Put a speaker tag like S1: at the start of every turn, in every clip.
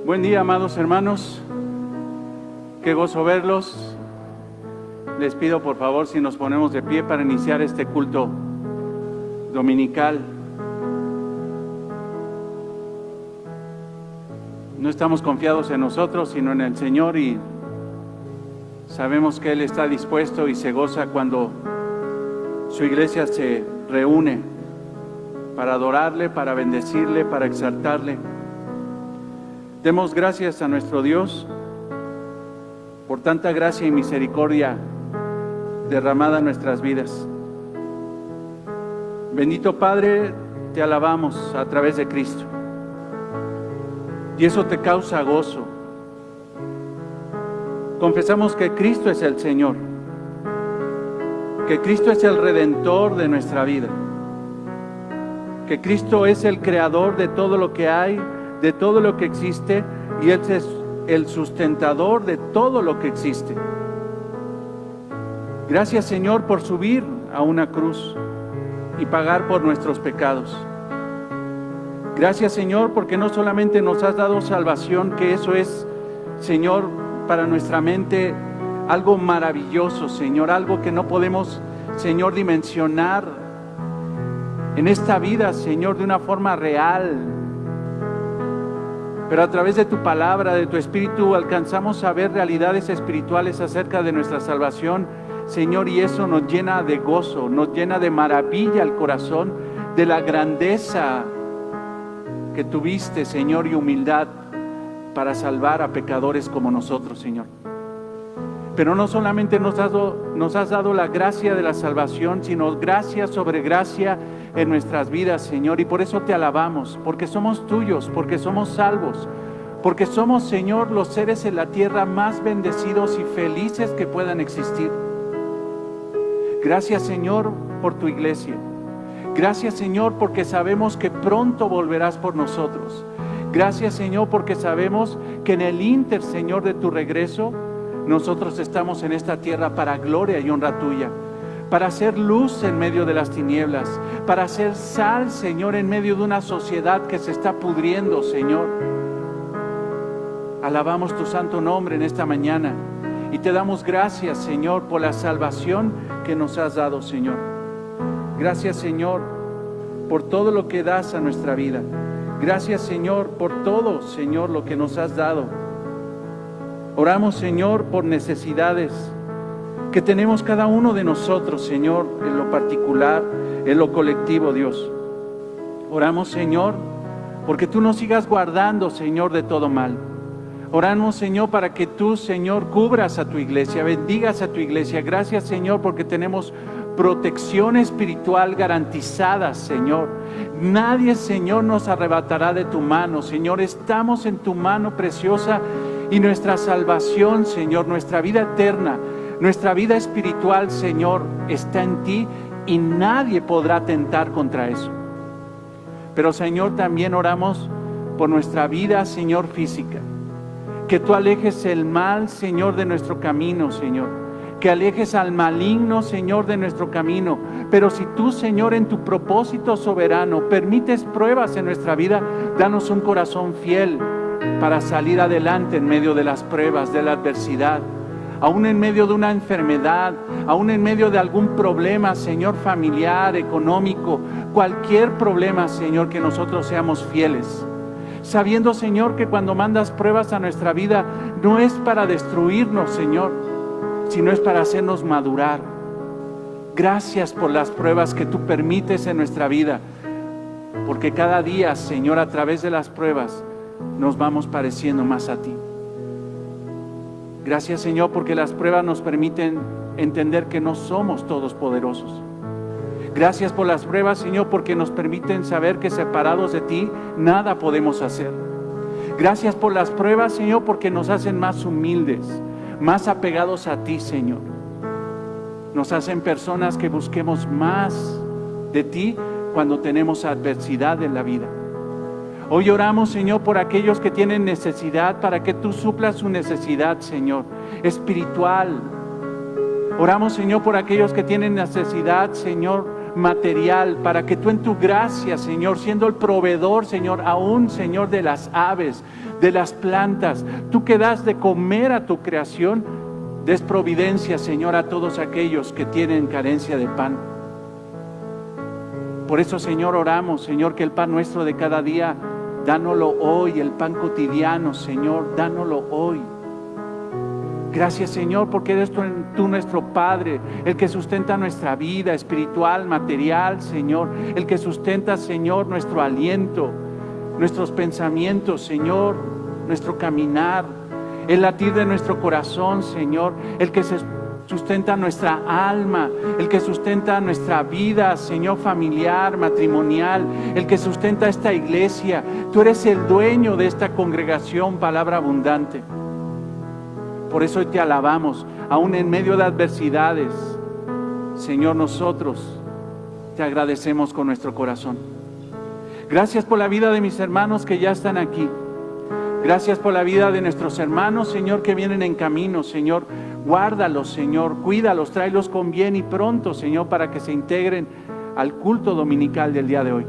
S1: Buen día, amados hermanos. Qué gozo verlos. Les pido por favor si nos ponemos de pie para iniciar este culto dominical. No estamos confiados en nosotros, sino en el Señor, y sabemos que Él está dispuesto y se goza cuando su iglesia se reúne para adorarle, para bendecirle, para exaltarle. Demos gracias a nuestro Dios por tanta gracia y misericordia derramada en nuestras vidas. Bendito Padre, te alabamos a través de Cristo. Y eso te causa gozo. Confesamos que Cristo es el Señor, que Cristo es el Redentor de nuestra vida, que Cristo es el Creador de todo lo que hay, de todo lo que existe, y Él es el sustentador de todo lo que existe. Gracias, Señor, por subir a una cruz y pagar por nuestros pecados. Gracias, Señor, porque no solamente nos has dado salvación, que eso es, Señor, para nuestra mente algo maravilloso, Señor, algo que no podemos, Señor, dimensionar en esta vida, Señor, de una forma real. Pero a través de tu palabra, de tu Espíritu, alcanzamos a ver realidades espirituales acerca de nuestra salvación, Señor, y eso nos llena de gozo, nos llena de maravilla el corazón, de la grandeza que tuviste, Señor, y humildad para salvar a pecadores como nosotros, Señor. Pero no solamente nos has dado la gracia de la salvación, sino gracia sobre gracia en nuestras vidas, Señor. Y por eso te alabamos, porque somos tuyos, porque somos salvos, porque somos, Señor, los seres en la tierra más bendecidos y felices que puedan existir. Gracias, Señor, por tu iglesia. Gracias, Señor, porque sabemos que pronto volverás por nosotros. Gracias, Señor, porque sabemos que en el ínter, Señor, de tu regreso, nosotros estamos en esta tierra para gloria y honra tuya, para hacer luz en medio de las tinieblas, para hacer sal, Señor, en medio de una sociedad que se está pudriendo, Señor. Alabamos tu santo nombre en esta mañana y te damos gracias, Señor, por la salvación que nos has dado, Señor. Gracias, Señor, por todo lo que das a nuestra vida. Gracias, Señor, por todo, Señor, lo que nos has dado. Oramos, Señor, por necesidades que tenemos cada uno de nosotros, Señor, en lo particular, en lo colectivo, Dios. Oramos, Señor, porque tú nos sigas guardando, Señor, de todo mal. Oramos, Señor, para que tú, Señor, cubras a tu iglesia, bendigas a tu iglesia. Gracias, Señor, porque tenemos protección espiritual garantizada, Señor. Nadie, Señor, nos arrebatará de tu mano, Señor. Estamos en tu mano preciosa y nuestra salvación, Señor, nuestra vida eterna, nuestra vida espiritual, Señor, está en ti y nadie podrá atentar contra eso. Pero, Señor, también oramos por nuestra vida, Señor, física. Que tú alejes el mal, Señor, de nuestro camino, Señor. Que alejes al maligno, Señor, de nuestro camino. Pero si tú, Señor, en tu propósito soberano permites pruebas en nuestra vida, danos un corazón fiel para salir adelante en medio de las pruebas, de la adversidad, aún en medio de una enfermedad, aún en medio de algún problema, Señor, familiar, económico, cualquier problema, Señor, que nosotros seamos fieles. Sabiendo, Señor, que cuando mandas pruebas a nuestra vida, no es para destruirnos, Señor, sino es para hacernos madurar. Gracias por las pruebas que tú permites en nuestra vida, porque cada día, Señor, a través de las pruebas, nos vamos pareciendo más a ti. Gracias, Señor, porque las pruebas nos permiten entender que no somos todos poderosos. Gracias por las pruebas, Señor, porque nos permiten saber que separados de ti, nada podemos hacer. Gracias por las pruebas, Señor, porque nos hacen más humildes, más apegados a ti, Señor. Nos hacen personas que busquemos más de ti cuando tenemos adversidad en la vida. Hoy oramos, Señor, por aquellos que tienen necesidad, para que tú suplas su necesidad, Señor, espiritual. Oramos, Señor, por aquellos que tienen necesidad, Señor, material, para que tú en tu gracia, Señor, siendo el proveedor, Señor, aún, Señor, de las aves, de las plantas, tú que das de comer a tu creación, des providencia, Señor, a todos aquellos que tienen carencia de pan. Por eso, Señor, oramos, Señor, que el pan nuestro de cada día, dánoslo hoy, el pan cotidiano, Señor, dánoslo hoy. Gracias, Señor, porque eres tú nuestro Padre, el que sustenta nuestra vida espiritual, material, Señor, el que sustenta, Señor, nuestro aliento, nuestros pensamientos, Señor, nuestro caminar, el latir de nuestro corazón, Señor, el que sustenta nuestra alma, el que sustenta nuestra vida, Señor, familiar, matrimonial, el que sustenta esta iglesia. Tú eres el dueño de esta congregación, Palabra Abundante. Por eso hoy te alabamos, aún en medio de adversidades. Señor, nosotros te agradecemos con nuestro corazón. Gracias por la vida de mis hermanos que ya están aquí. Gracias por la vida de nuestros hermanos, Señor, que vienen en camino, Señor. Guárdalos, Señor, cuídalos, tráelos con bien y pronto, Señor, para que se integren al culto dominical del día de hoy.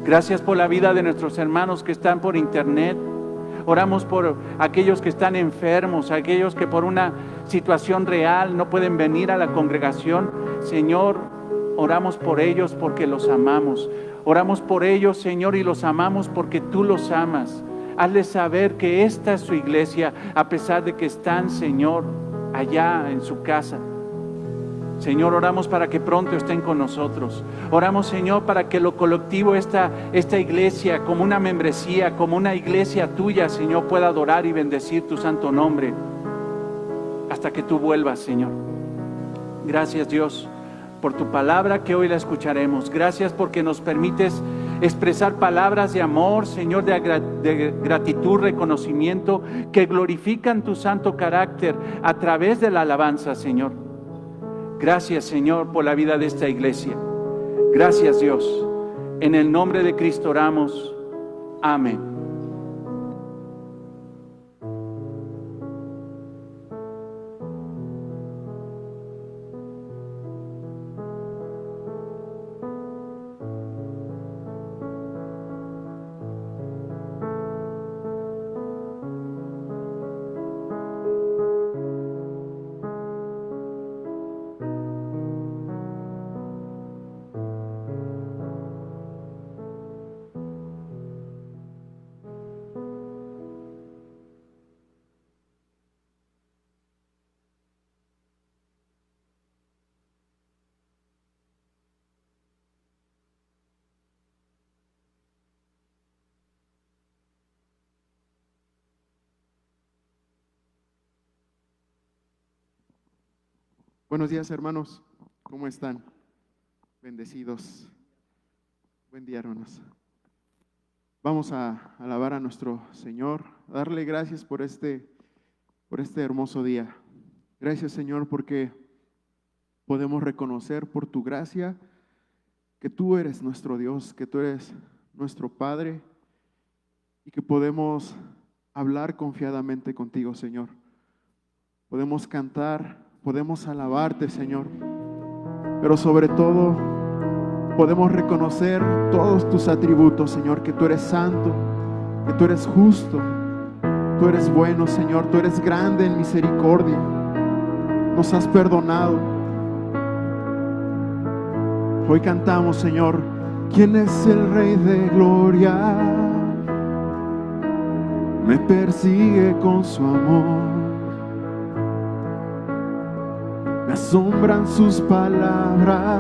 S1: Gracias por la vida de nuestros hermanos que están por internet. Oramos por aquellos que están enfermos, aquellos que por una situación real no pueden venir a la congregación. Señor, oramos por ellos porque los amamos. Oramos por ellos, Señor, y los amamos porque tú los amas. Hazles saber que esta es su iglesia, a pesar de que están, Señor, allá en su casa. Señor, oramos para que pronto estén con nosotros. Oramos, Señor, para que lo colectivo, esta iglesia, como una membresía, como una iglesia tuya, Señor, pueda adorar y bendecir tu santo nombre hasta que tú vuelvas, Señor. Gracias, Dios, por tu palabra que hoy la escucharemos. Gracias porque nos permites expresar palabras de amor, Señor, de gratitud, reconocimiento, que glorifican tu santo carácter a través de la alabanza, Señor. Gracias, Señor, por la vida de esta iglesia. Gracias, Dios. En el nombre de Cristo oramos. Amén.
S2: Buenos días, hermanos. ¿Cómo están? Bendecidos. Buen día, hermanos. Vamos a alabar a nuestro Señor, a darle gracias por este hermoso día. Gracias, Señor, porque podemos reconocer por tu gracia que tú eres nuestro Dios, que tú eres nuestro Padre y que podemos hablar confiadamente contigo, Señor. Podemos cantar, podemos alabarte, Señor, pero sobre todo podemos reconocer todos tus atributos, Señor, que tú eres santo, que tú eres justo, tú eres bueno, Señor, tú eres grande en misericordia, nos has perdonado. Hoy cantamos, Señor, ¿quién es el Rey de Gloria? Me persigue con su amor. Me asombran sus palabras,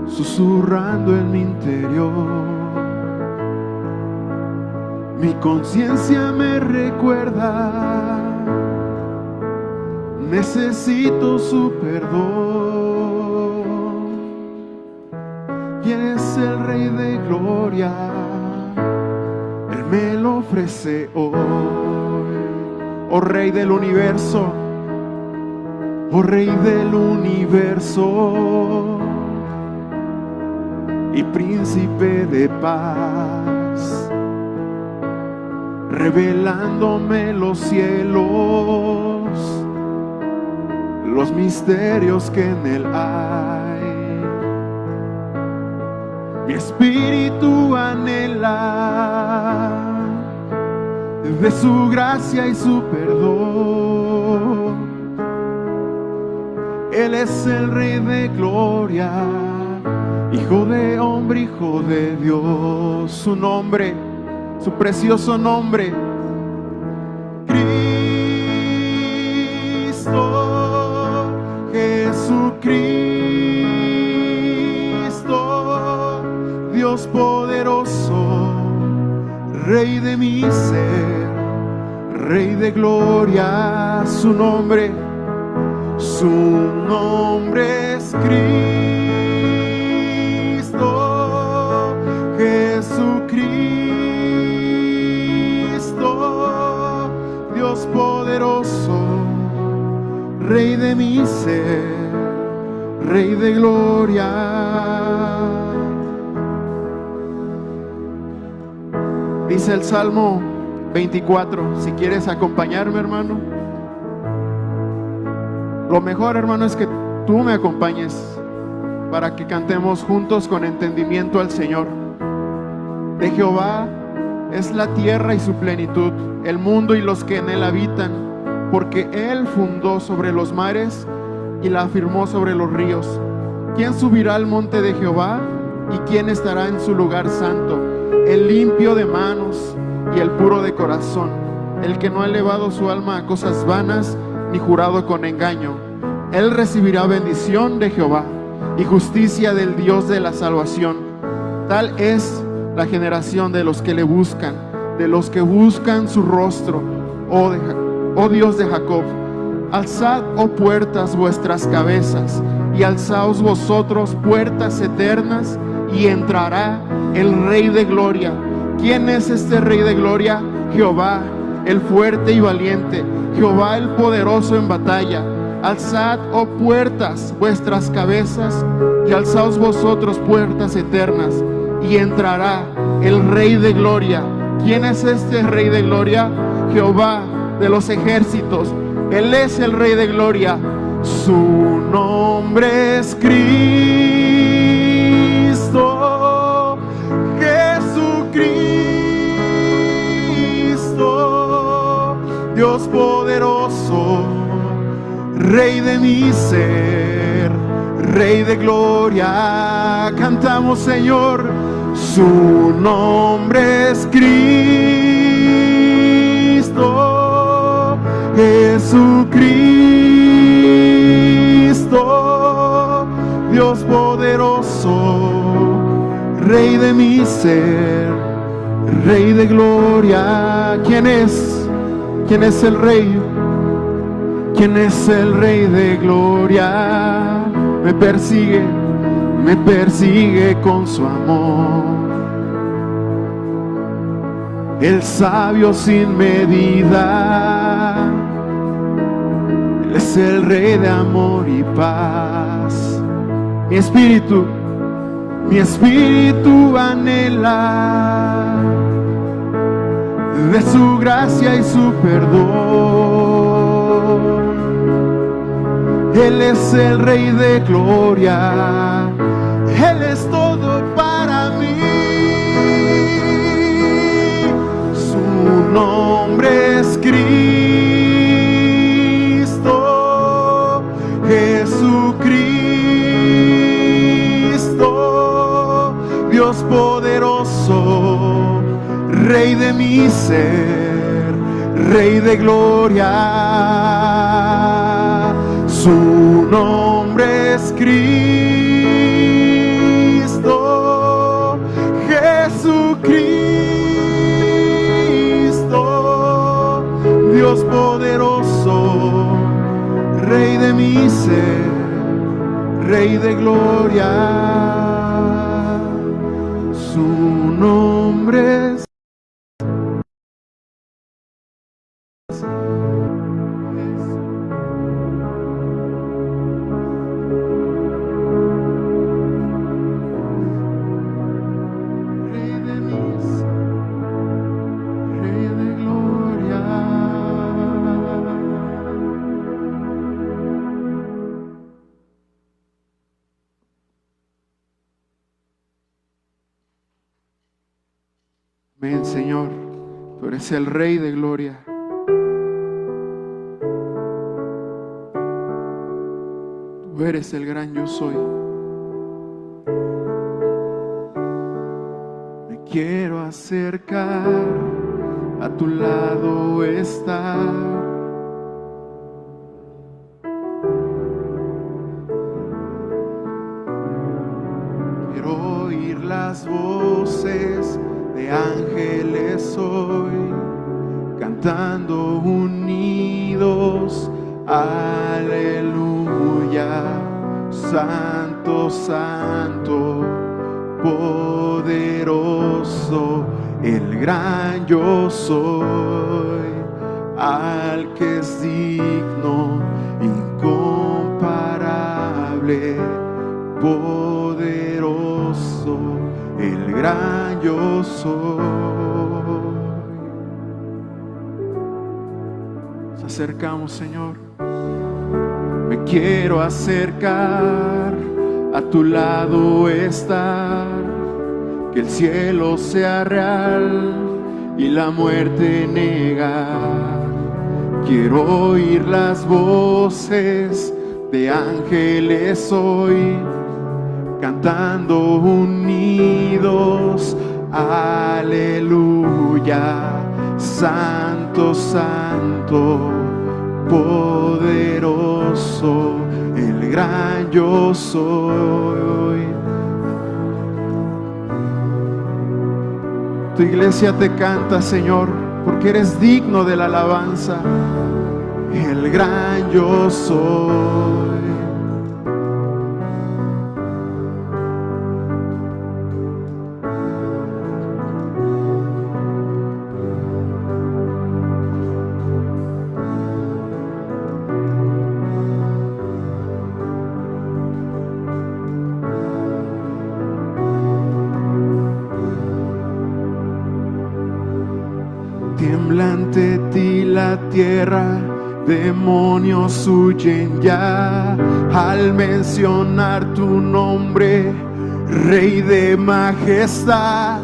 S2: susurrando en mi interior. Mi conciencia me recuerda, necesito su perdón. ¿Quién es el Rey de Gloria? Él me lo ofrece hoy. Oh Rey del universo, oh Rey del universo y Príncipe de paz, revelándome los cielos, los misterios que en él hay. Mi espíritu anhela de su gracia y su perdón. Él es el Rey de gloria, Hijo de hombre, Hijo de Dios. Su nombre, su precioso nombre, Cristo, Jesucristo, Dios poderoso, Rey de mi ser, Rey de gloria. Su nombre es Cristo, Jesucristo, Dios poderoso, Rey de mi ser, Rey de gloria. Dice el Salmo 24, si quieres acompañarme, hermano. Lo mejor, hermano, es que tú me acompañes para que cantemos juntos con entendimiento al Señor. De Jehová es la tierra y su plenitud, el mundo y los que en él habitan, porque Él fundó sobre los mares y la afirmó sobre los ríos. ¿Quién subirá al monte de Jehová? ¿Y quién estará en su lugar santo? El limpio de manos y el puro de corazón, el que no ha elevado su alma a cosas vanas, ni jurado con engaño. Él recibirá bendición de Jehová y justicia del Dios de la salvación. Tal es la generación de los que le buscan, de los que buscan su rostro, oh Dios de Jacob. Alzad, oh puertas, vuestras cabezas, y alzaos vosotros, puertas eternas, y entrará el Rey de gloria. ¿Quién es este Rey de gloria? Jehová, el fuerte y valiente, Jehová el poderoso en batalla. Alzad, oh puertas, vuestras cabezas, y alzaos vosotros, puertas eternas, y entrará el Rey de gloria. ¿Quién es este Rey de gloria? Jehová de los ejércitos. Él es el Rey de gloria. Su nombre es Cristo, Jesucristo, Dios poderoso, Rey de mi ser, Rey de gloria. Cantamos, Señor, su nombre es Cristo, Jesucristo, Dios poderoso, Rey de mi ser, Rey de gloria. ¿Quién es? ¿Quién es el Rey? ¿Quién es el Rey de gloria? Me persigue con su amor. El sabio sin medida, Él es el Rey de amor y paz. Mi espíritu anhela de su gracia y su perdón. Él es el Rey de gloria, Él es todo para mí. Su nombre es Cristo, Jesucristo, Dios poderoso, Rey de mi ser, Rey de gloria. Su nombre es Cristo, Jesucristo, Dios poderoso, Rey de mi ser, Rey de gloria. Su nombre es Señor, tú eres el Rey de gloria. Tú eres el gran yo soy. Me quiero acercar, a tu lado estar. Quiero oír las voces de ángeles hoy, cantando unidos, aleluya. Santo, santo, poderoso, el gran yo soy, al que es digno, incomparable, poderoso, el gran yo soy. Nos acercamos, Señor. Me quiero acercar, a tu lado estar, que el cielo sea real y la muerte negar. Quiero oír las voces de ángeles hoy, cantando unidos, aleluya. Santo, santo, poderoso, el gran yo soy. Tu iglesia te canta, Señor, porque eres digno de la alabanza. El gran yo soy. Tiembla ante ti la tierra, demonios huyen ya al mencionar tu nombre, Rey de majestad.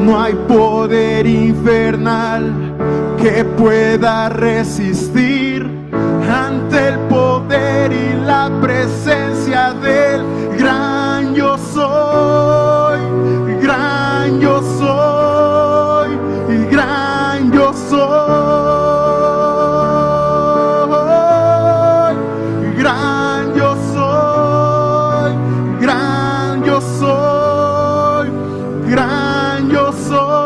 S2: No hay poder infernal que pueda resistir ante el poder y la presencia del gran yo soy, gran yo soy, gran yo soy, gran yo soy, gran yo soy, gran yo soy.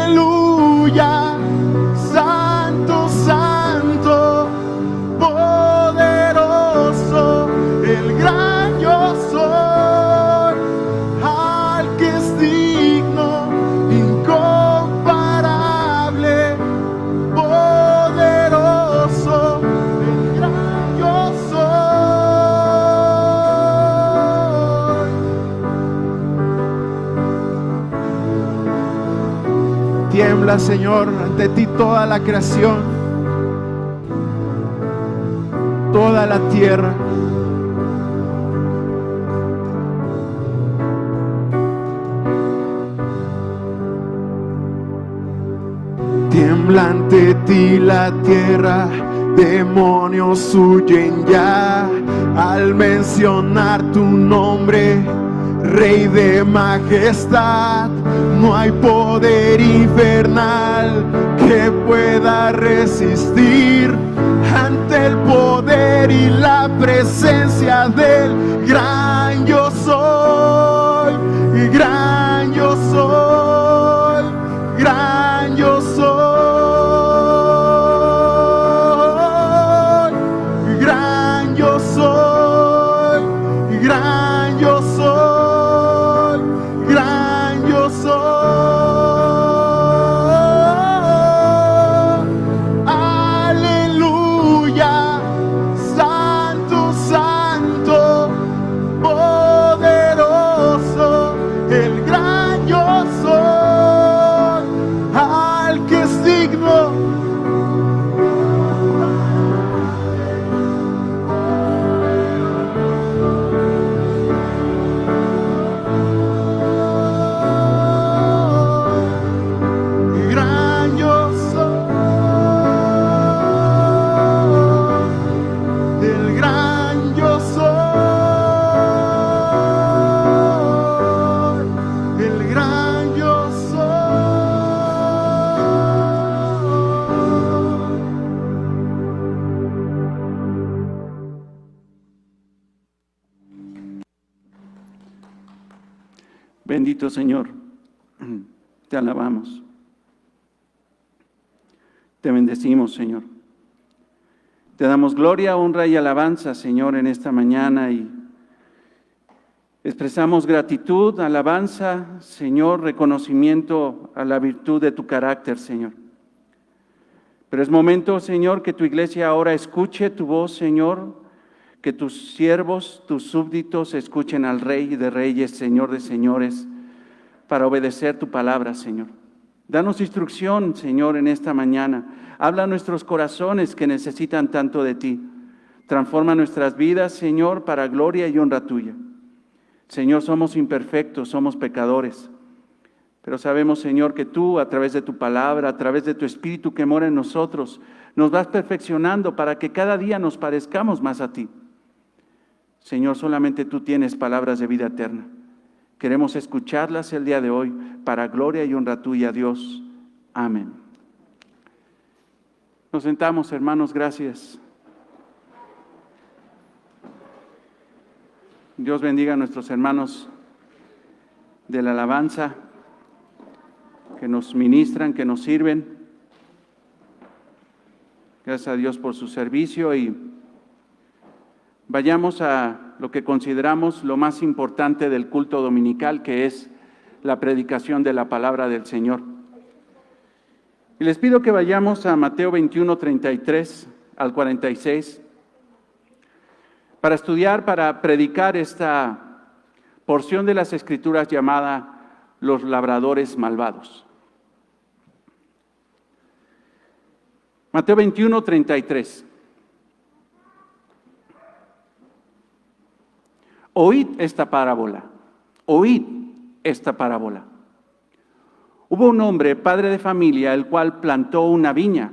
S2: Aleluya, santo, santo, poderoso, el gran yo soy, al que es digno, incomparable, poderoso, el gran yo soy. Tiembla, Señor, ante ti toda la creación, toda la tierra. Tiembla ante ti la tierra, demonios huyen ya al mencionar tu nombre, Rey de majestad. No hay poder infernal que pueda resistir ante el poder y la presencia del gran yo soy, gran yo soy, gran yo soy, gran yo soy, gran yo soy, gran yo soy. Aleluya, santo, santo, poder.
S1: Bendito Señor, te alabamos. Te bendecimos, Señor. Te damos gloria, honra y alabanza, Señor, en esta mañana y expresamos gratitud, alabanza, Señor, reconocimiento a la virtud de tu carácter, Señor. Pero es momento, Señor, que tu iglesia ahora escuche tu voz, Señor, que tus siervos, tus súbditos escuchen al Rey de Reyes, Señor de Señores, para obedecer tu palabra, Señor. Danos instrucción, Señor, en esta mañana. Habla a nuestros corazones que necesitan tanto de ti. Transforma nuestras vidas, Señor, para gloria y honra tuya. Señor, somos imperfectos, somos pecadores, pero sabemos, Señor, que tú, a través de tu palabra, a través de tu Espíritu que mora en nosotros, nos vas perfeccionando para que cada día nos parezcamos más a ti. Señor, solamente tú tienes palabras de vida eterna. Queremos escucharlas el día de hoy para gloria y honra tuya, Dios. Amén. Nos sentamos, hermanos, gracias. Dios bendiga a nuestros hermanos de la alabanza que nos ministran, que nos sirven. Gracias a Dios por su servicio y vayamos a lo que consideramos lo más importante del culto dominical, que es la predicación de la palabra del Señor. Y les pido que vayamos a Mateo 21, 33 al 46, para estudiar, para predicar esta porción de las Escrituras llamada los labradores malvados. Mateo 21, 33. Oíd esta parábola, oíd esta parábola. Hubo un hombre, padre de familia, el cual plantó una viña,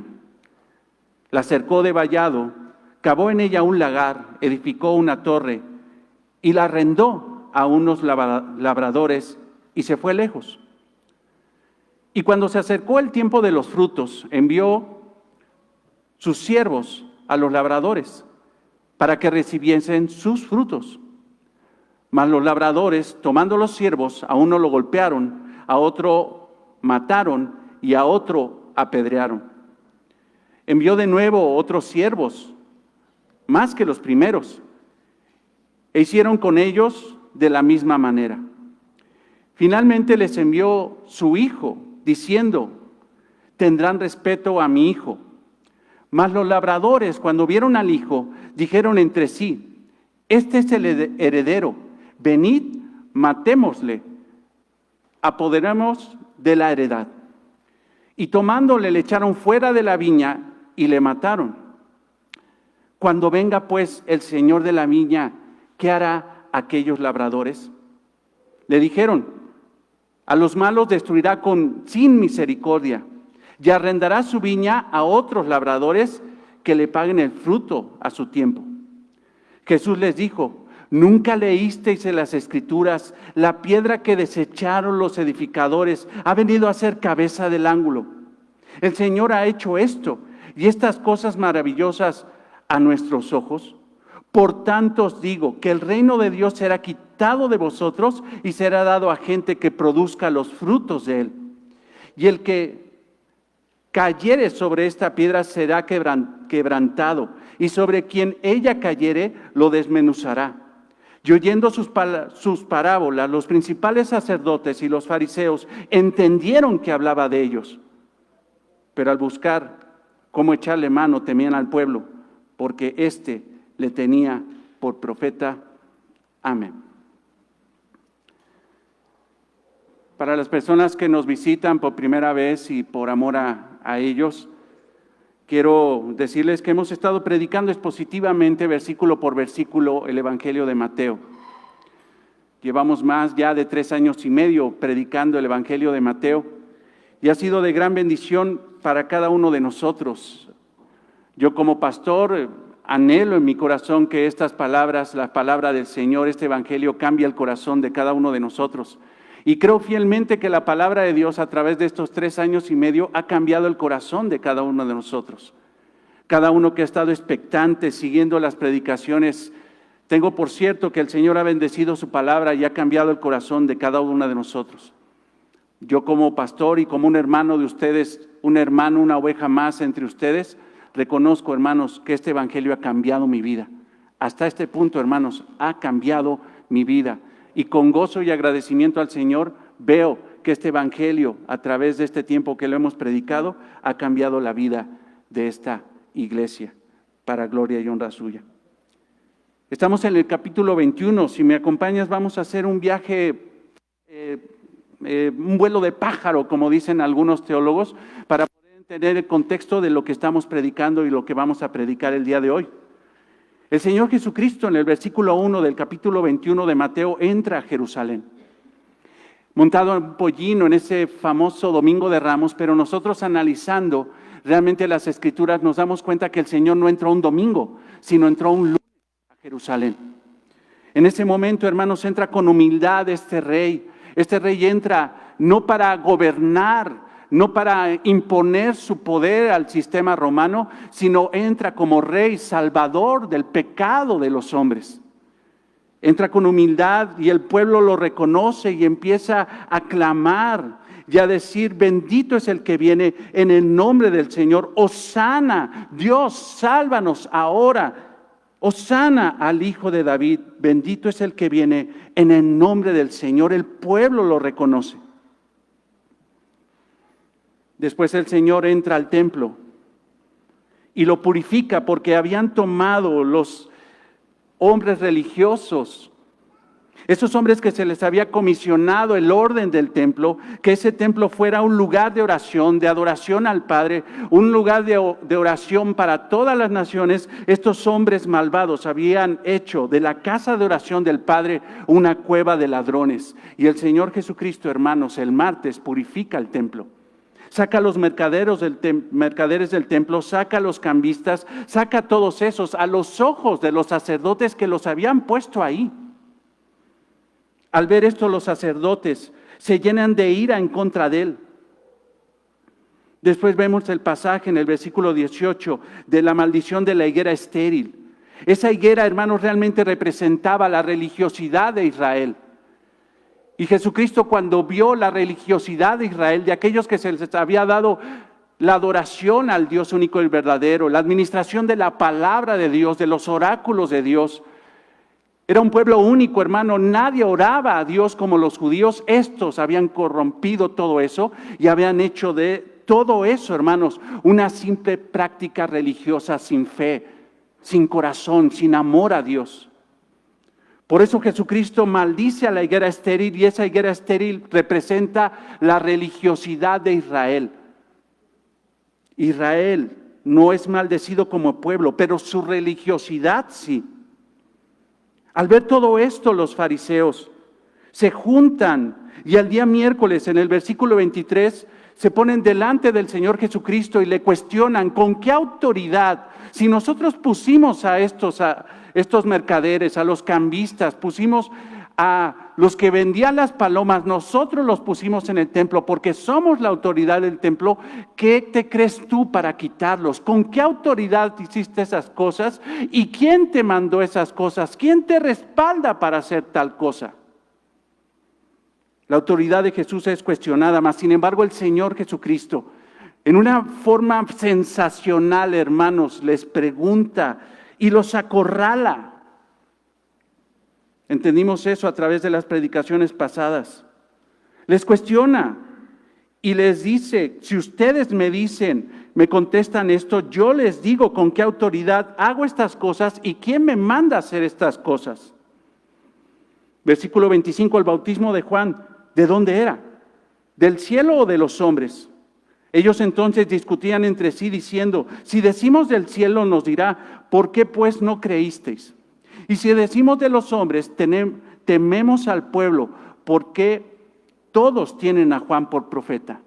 S1: la cercó de vallado, cavó en ella un lagar, edificó una torre y la arrendó a unos labradores y se fue lejos. Y cuando se acercó el tiempo de los frutos, envió sus siervos a los labradores para que recibiesen sus frutos. Mas los labradores, tomando los siervos, a uno lo golpearon, a otro mataron y a otro apedrearon. Envió de nuevo otros siervos, más que los primeros, e hicieron con ellos de la misma manera. Finalmente les envió su hijo, diciendo: tendrán respeto a mi hijo. Mas los labradores, cuando vieron al hijo, dijeron entre sí: este es el heredero, venid, matémosle, apoderemos de la heredad. Y tomándole, le echaron fuera de la viña y le mataron. Cuando venga pues el señor de la viña, ¿qué hará aquellos labradores? Le dijeron: a los malos destruirá sin misericordia, y arrendará su viña a otros labradores que le paguen el fruto a su tiempo. Jesús les dijo: ¿nunca leísteis en las Escrituras: la piedra que desecharon los edificadores ha venido a ser cabeza del ángulo? El Señor ha hecho esto y estas cosas maravillosas a nuestros ojos. Por tanto os digo que el reino de Dios será quitado de vosotros y será dado a gente que produzca los frutos de él. Y el que cayere sobre esta piedra será quebrantado, y sobre quien ella cayere lo desmenuzará. Y oyendo sus parábolas, los principales sacerdotes y los fariseos entendieron que hablaba de ellos. Pero al buscar cómo echarle mano, temían al pueblo, porque éste le tenía por profeta. Amén. Para las personas que nos visitan por primera vez y por amor a ellos, quiero decirles que hemos estado predicando expositivamente, versículo por versículo, el Evangelio de Mateo. Llevamos más ya de 3 años y medio predicando el Evangelio de Mateo y ha sido de gran bendición para cada uno de nosotros. Yo como pastor anhelo en mi corazón que estas palabras, la palabra del Señor, este Evangelio cambie el corazón de cada uno de nosotros. Y creo fielmente que la palabra de Dios a través de estos 3 años y medio ha cambiado el corazón de cada uno de nosotros. Cada uno que ha estado expectante, siguiendo las predicaciones Tengo por cierto que el Señor ha bendecido su palabra y ha cambiado el corazón de cada uno de nosotros. Yo como pastor y como un hermano de ustedes, un hermano, una oveja más entre ustedes, reconozco, hermanos, que este evangelio ha cambiado mi vida. Hasta este punto, hermanos, ha cambiado mi vida. Y con gozo y agradecimiento al Señor veo que este evangelio, a través de este tiempo que lo hemos predicado, ha cambiado la vida de esta iglesia, para gloria y honra suya. Estamos en el capítulo 21. Si me acompañas, vamos a hacer un viaje, un vuelo de pájaro, como dicen algunos teólogos, para poder entender el contexto de lo que estamos predicando y lo que vamos a predicar el día de hoy. El Señor Jesucristo, en el versículo 1 del capítulo 21 de Mateo, entra a Jerusalén, montado en un pollino en ese famoso Domingo de Ramos, pero nosotros analizando realmente las Escrituras nos damos cuenta que el Señor no entró un domingo, sino entró un lunes a Jerusalén. En ese momento, hermanos, entra con humildad este rey. Este rey entra no para gobernar, no para imponer su poder al sistema romano, sino entra como rey salvador del pecado de los hombres. Entra con humildad y el pueblo lo reconoce y empieza a clamar y a decir: bendito es el que viene en el nombre del Señor. Hosana, Dios, sálvanos ahora. Hosana al Hijo de David, bendito es el que viene en el nombre del Señor. El pueblo lo reconoce. Después el Señor entra al templo y lo purifica, porque habían tomado los hombres religiosos, esos hombres que se les había comisionado el orden del templo, que ese templo fuera un lugar de oración, de adoración al Padre, un lugar de oración para todas las naciones. Estos hombres malvados habían hecho de la casa de oración del Padre una cueva de ladrones. Y el Señor Jesucristo, hermanos, el martes purifica el templo. Saca a los mercaderes del templo, saca a los cambistas, saca a todos esos a los ojos de los sacerdotes que los habían puesto ahí. Al ver esto, los sacerdotes se llenan de ira en contra de él. Después vemos el pasaje en el versículo 18 de la maldición de la higuera estéril. Esa higuera, hermanos, realmente representaba la religiosidad de Israel. Y Jesucristo, cuando vio la religiosidad de Israel, de aquellos que se les había dado la adoración al Dios único y verdadero, la administración de la palabra de Dios, de los oráculos de Dios, era un pueblo único, hermano. Nadie oraba a Dios como los judíos. Estos habían corrompido todo eso y habían hecho de todo eso, hermanos, una simple práctica religiosa sin fe, sin corazón, sin amor a Dios. Por eso Jesucristo maldice a la higuera estéril, y esa higuera estéril representa la religiosidad de Israel. Israel no es maldecido como pueblo, pero su religiosidad sí. Al ver todo esto, los fariseos se juntan y el día miércoles, en el versículo 23, se ponen delante del Señor Jesucristo y le cuestionan: ¿con qué autoridad? Si nosotros pusimos a estos mercaderes, a los cambistas, pusimos a los que vendían las palomas, nosotros los pusimos en el templo porque somos la autoridad del templo. ¿Qué te crees tú para quitarlos? ¿Con qué autoridad hiciste esas cosas? ¿Y quién te mandó esas cosas? ¿Quién te respalda para hacer tal cosa? La autoridad de Jesús es cuestionada, mas sin embargo el Señor Jesucristo, en una forma sensacional, hermanos, les pregunta y los acorrala. Entendimos eso a través de las predicaciones pasadas. Les cuestiona y les dice: si ustedes me contestan esto, yo les digo con qué autoridad hago estas cosas y quién me manda a hacer estas cosas. Versículo 25, el bautismo de Juan, ¿de dónde era? ¿Del cielo o de los hombres? Ellos entonces discutían entre sí diciendo: si decimos del cielo, nos dirá: ¿por qué pues no creísteis? Y si decimos de los hombres, tememos al pueblo, porque todos tienen a Juan por profeta.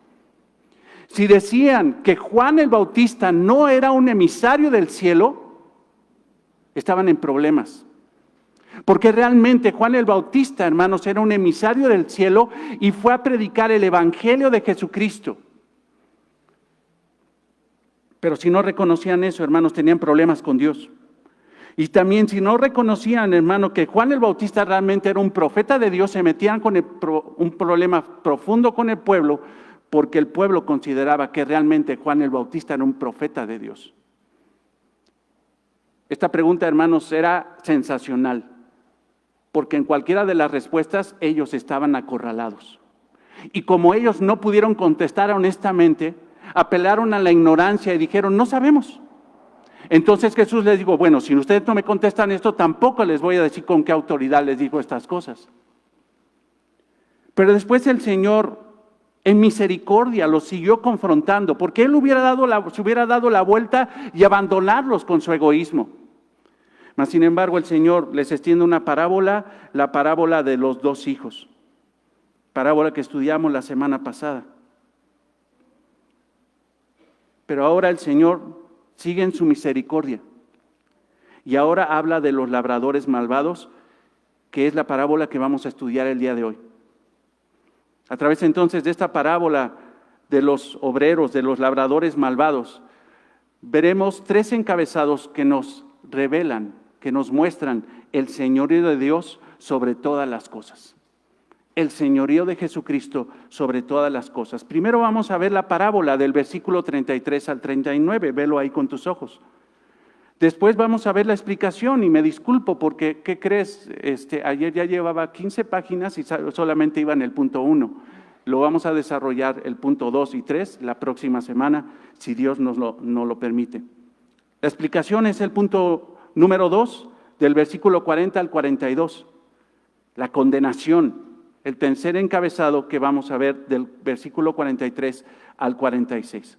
S1: Si decían que Juan el Bautista no era un emisario del cielo, estaban en problemas. Porque realmente Juan el Bautista, hermanos, era un emisario del cielo y fue a predicar el evangelio de Jesucristo. Pero si no reconocían eso, hermanos, tenían problemas con Dios. Y también si no reconocían, hermano, que Juan el Bautista realmente era un profeta de Dios, se metían con un problema profundo con el pueblo, porque el pueblo consideraba que realmente Juan el Bautista era un profeta de Dios. Esta pregunta, hermanos, era sensacional, porque en cualquiera de las respuestas ellos estaban acorralados. Y como ellos no pudieron contestar honestamente, apelaron a la ignorancia y dijeron, no sabemos. Entonces Jesús les dijo, bueno, si ustedes no me contestan esto, tampoco les voy a decir con qué autoridad les digo estas cosas. Pero después el Señor, en misericordia, los siguió confrontando, porque Él se hubiera dado la vuelta y abandonarlos con su egoísmo. Mas, sin embargo, el Señor les extiende una parábola, la parábola de los 2 hijos, parábola que estudiamos la semana pasada. Pero ahora el Señor sigue en su misericordia. Y ahora habla de los labradores malvados, que es la parábola que vamos a estudiar el día de hoy. A través entonces de esta parábola de los obreros, de los labradores malvados, veremos 3 encabezados que nos revelan, que nos muestran el señorío de Dios sobre todas las cosas. El señorío de Jesucristo sobre todas las cosas. Primero vamos a ver la parábola del versículo 33 al 39, velo ahí con tus ojos. Después vamos a ver la explicación y me disculpo porque, ¿qué crees? Ayer ya llevaba 15 páginas y solamente iba en el punto 1. Lo vamos a desarrollar el punto 2 y 3 la próxima semana, si Dios nos lo permite. La explicación es el punto número 2, del versículo 40 al 42. La condenación. El tercer encabezado que vamos a ver del versículo 43 al 46.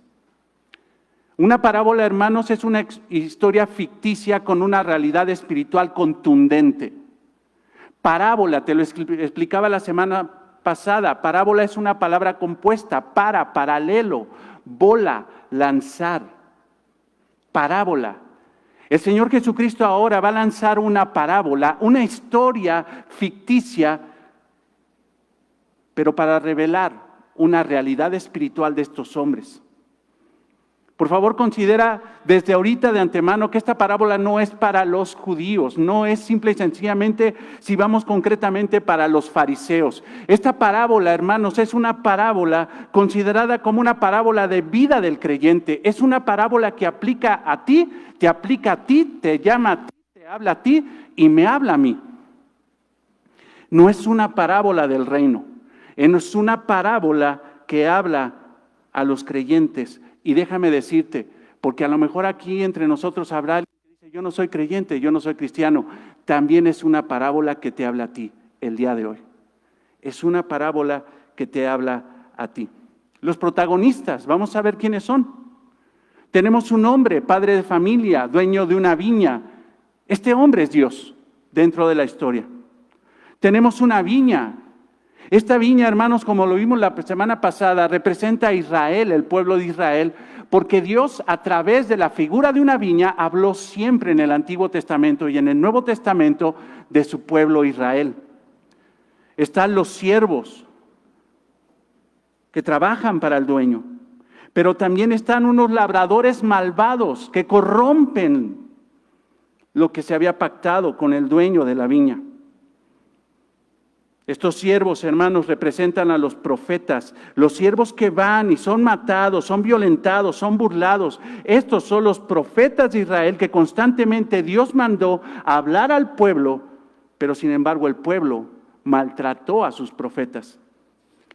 S1: Una parábola, hermanos, es una historia ficticia con una realidad espiritual contundente. Parábola, te lo explicaba la semana pasada, parábola es una palabra compuesta, paralelo, bola, lanzar. Parábola. El Señor Jesucristo ahora va a lanzar una parábola, una historia ficticia, pero para revelar una realidad espiritual de estos hombres. Por favor, considera desde ahorita de antemano que esta parábola no es para los judíos, no es simple y sencillamente, si vamos concretamente, para los fariseos. Esta parábola, hermanos, es una parábola considerada como una parábola de vida del creyente. Es una parábola que aplica a ti, te aplica a ti, te llama a ti, te habla a ti y me habla a mí. No es una parábola del reino. Es una parábola que habla a los creyentes. Y déjame decirte, porque a lo mejor aquí entre nosotros habrá alguien que dice, yo no soy creyente, yo no soy cristiano. También es una parábola que te habla a ti el día de hoy. Es una parábola que te habla a ti. Los protagonistas, vamos a ver quiénes son. Tenemos un hombre, padre de familia, dueño de una viña. Este hombre es Dios dentro de la historia. Tenemos una viña. Esta viña, hermanos, como lo vimos la semana pasada, representa a Israel, el pueblo de Israel, porque Dios a través de la figura de una viña habló siempre en el Antiguo Testamento y en el Nuevo Testamento de su pueblo Israel. Están los siervos que trabajan para el dueño, pero también están unos labradores malvados que corrompen lo que se había pactado con el dueño de la viña. Estos siervos, hermanos, representan a los profetas, los siervos que van y son matados, son violentados, son burlados. Estos son los profetas de Israel que constantemente Dios mandó a hablar al pueblo, pero sin embargo el pueblo maltrató a sus profetas.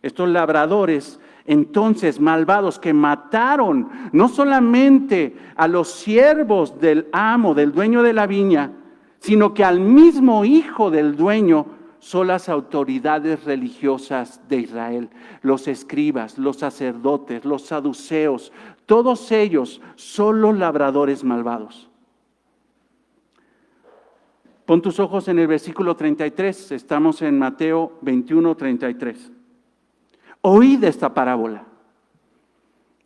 S1: Estos labradores, entonces malvados, que mataron no solamente a los siervos del amo, del dueño de la viña, sino que al mismo hijo del dueño, son las autoridades religiosas de Israel, los escribas, los sacerdotes, los saduceos, todos ellos son los labradores malvados. Pon tus ojos en el versículo 33, estamos en Mateo 21, 33. Oíd esta parábola.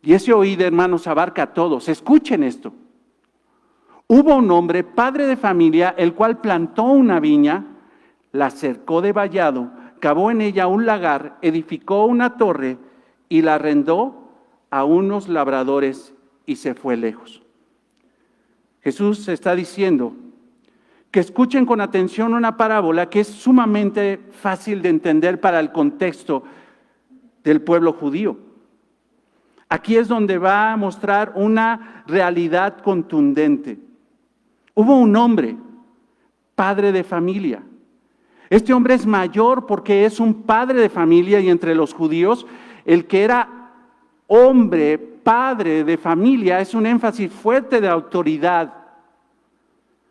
S1: Y ese oíd, hermanos, abarca a todos. Escuchen esto. Hubo un hombre, padre de familia, el cual plantó una viña, la cercó de vallado, cavó en ella un lagar, edificó una torre y la arrendó a unos labradores y se fue lejos. Jesús está diciendo que escuchen con atención una parábola que es sumamente fácil de entender para el contexto del pueblo judío. Aquí es donde va a mostrar una realidad contundente. Hubo un hombre, padre de familia. Este hombre es mayor porque es un padre de familia, y entre los judíos, el que era hombre, padre de familia, es un énfasis fuerte de autoridad.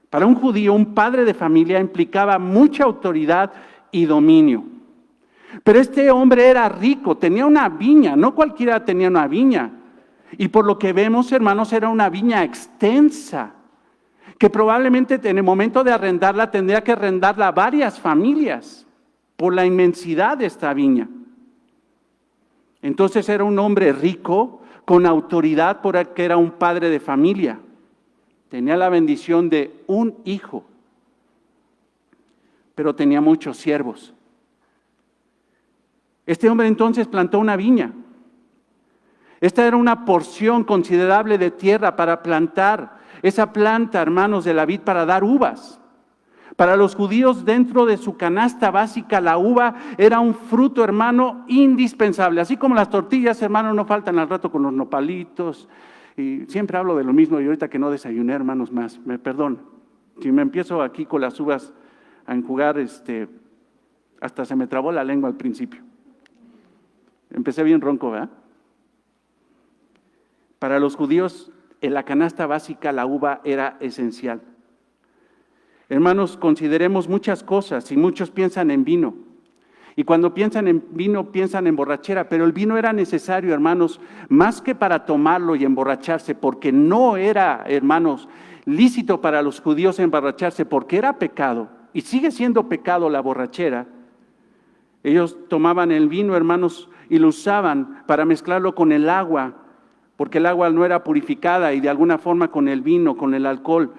S1: Para un judío, un padre de familia implicaba mucha autoridad y dominio. Pero este hombre era rico, tenía una viña, no cualquiera tenía una viña. Y por lo que vemos, hermanos, era una viña extensa, que probablemente en el momento de arrendarla tendría que arrendarla a varias familias por la inmensidad de esta viña. Entonces era un hombre rico, con autoridad, porque era un padre de familia. Tenía la bendición de un hijo, pero tenía muchos siervos. Este hombre entonces plantó una viña. Esta era una porción considerable de tierra para plantar. Esa planta, hermanos, de la vid para dar uvas. Para los judíos, dentro de su canasta básica, la uva era un fruto, hermano, indispensable. Así como las tortillas, hermano, no faltan al rato con los nopalitos. Y siempre hablo de lo mismo, y ahorita que no desayuné, hermanos, más, me perdono. Si me empiezo aquí con las uvas a enjugar, hasta se me trabó la lengua al principio. Empecé bien ronco, ¿verdad? Para los judíos, en la canasta básica, la uva era esencial. Hermanos, consideremos muchas cosas, y muchos piensan en vino. Y cuando piensan en vino, piensan en borrachera, pero el vino era necesario, hermanos, más que para tomarlo y emborracharse, porque no era, hermanos, lícito para los judíos emborracharse, porque era pecado, y sigue siendo pecado la borrachera. Ellos tomaban el vino, hermanos, y lo usaban para mezclarlo con el agua, porque el agua no era purificada, y de alguna forma con el vino, con el alcohol,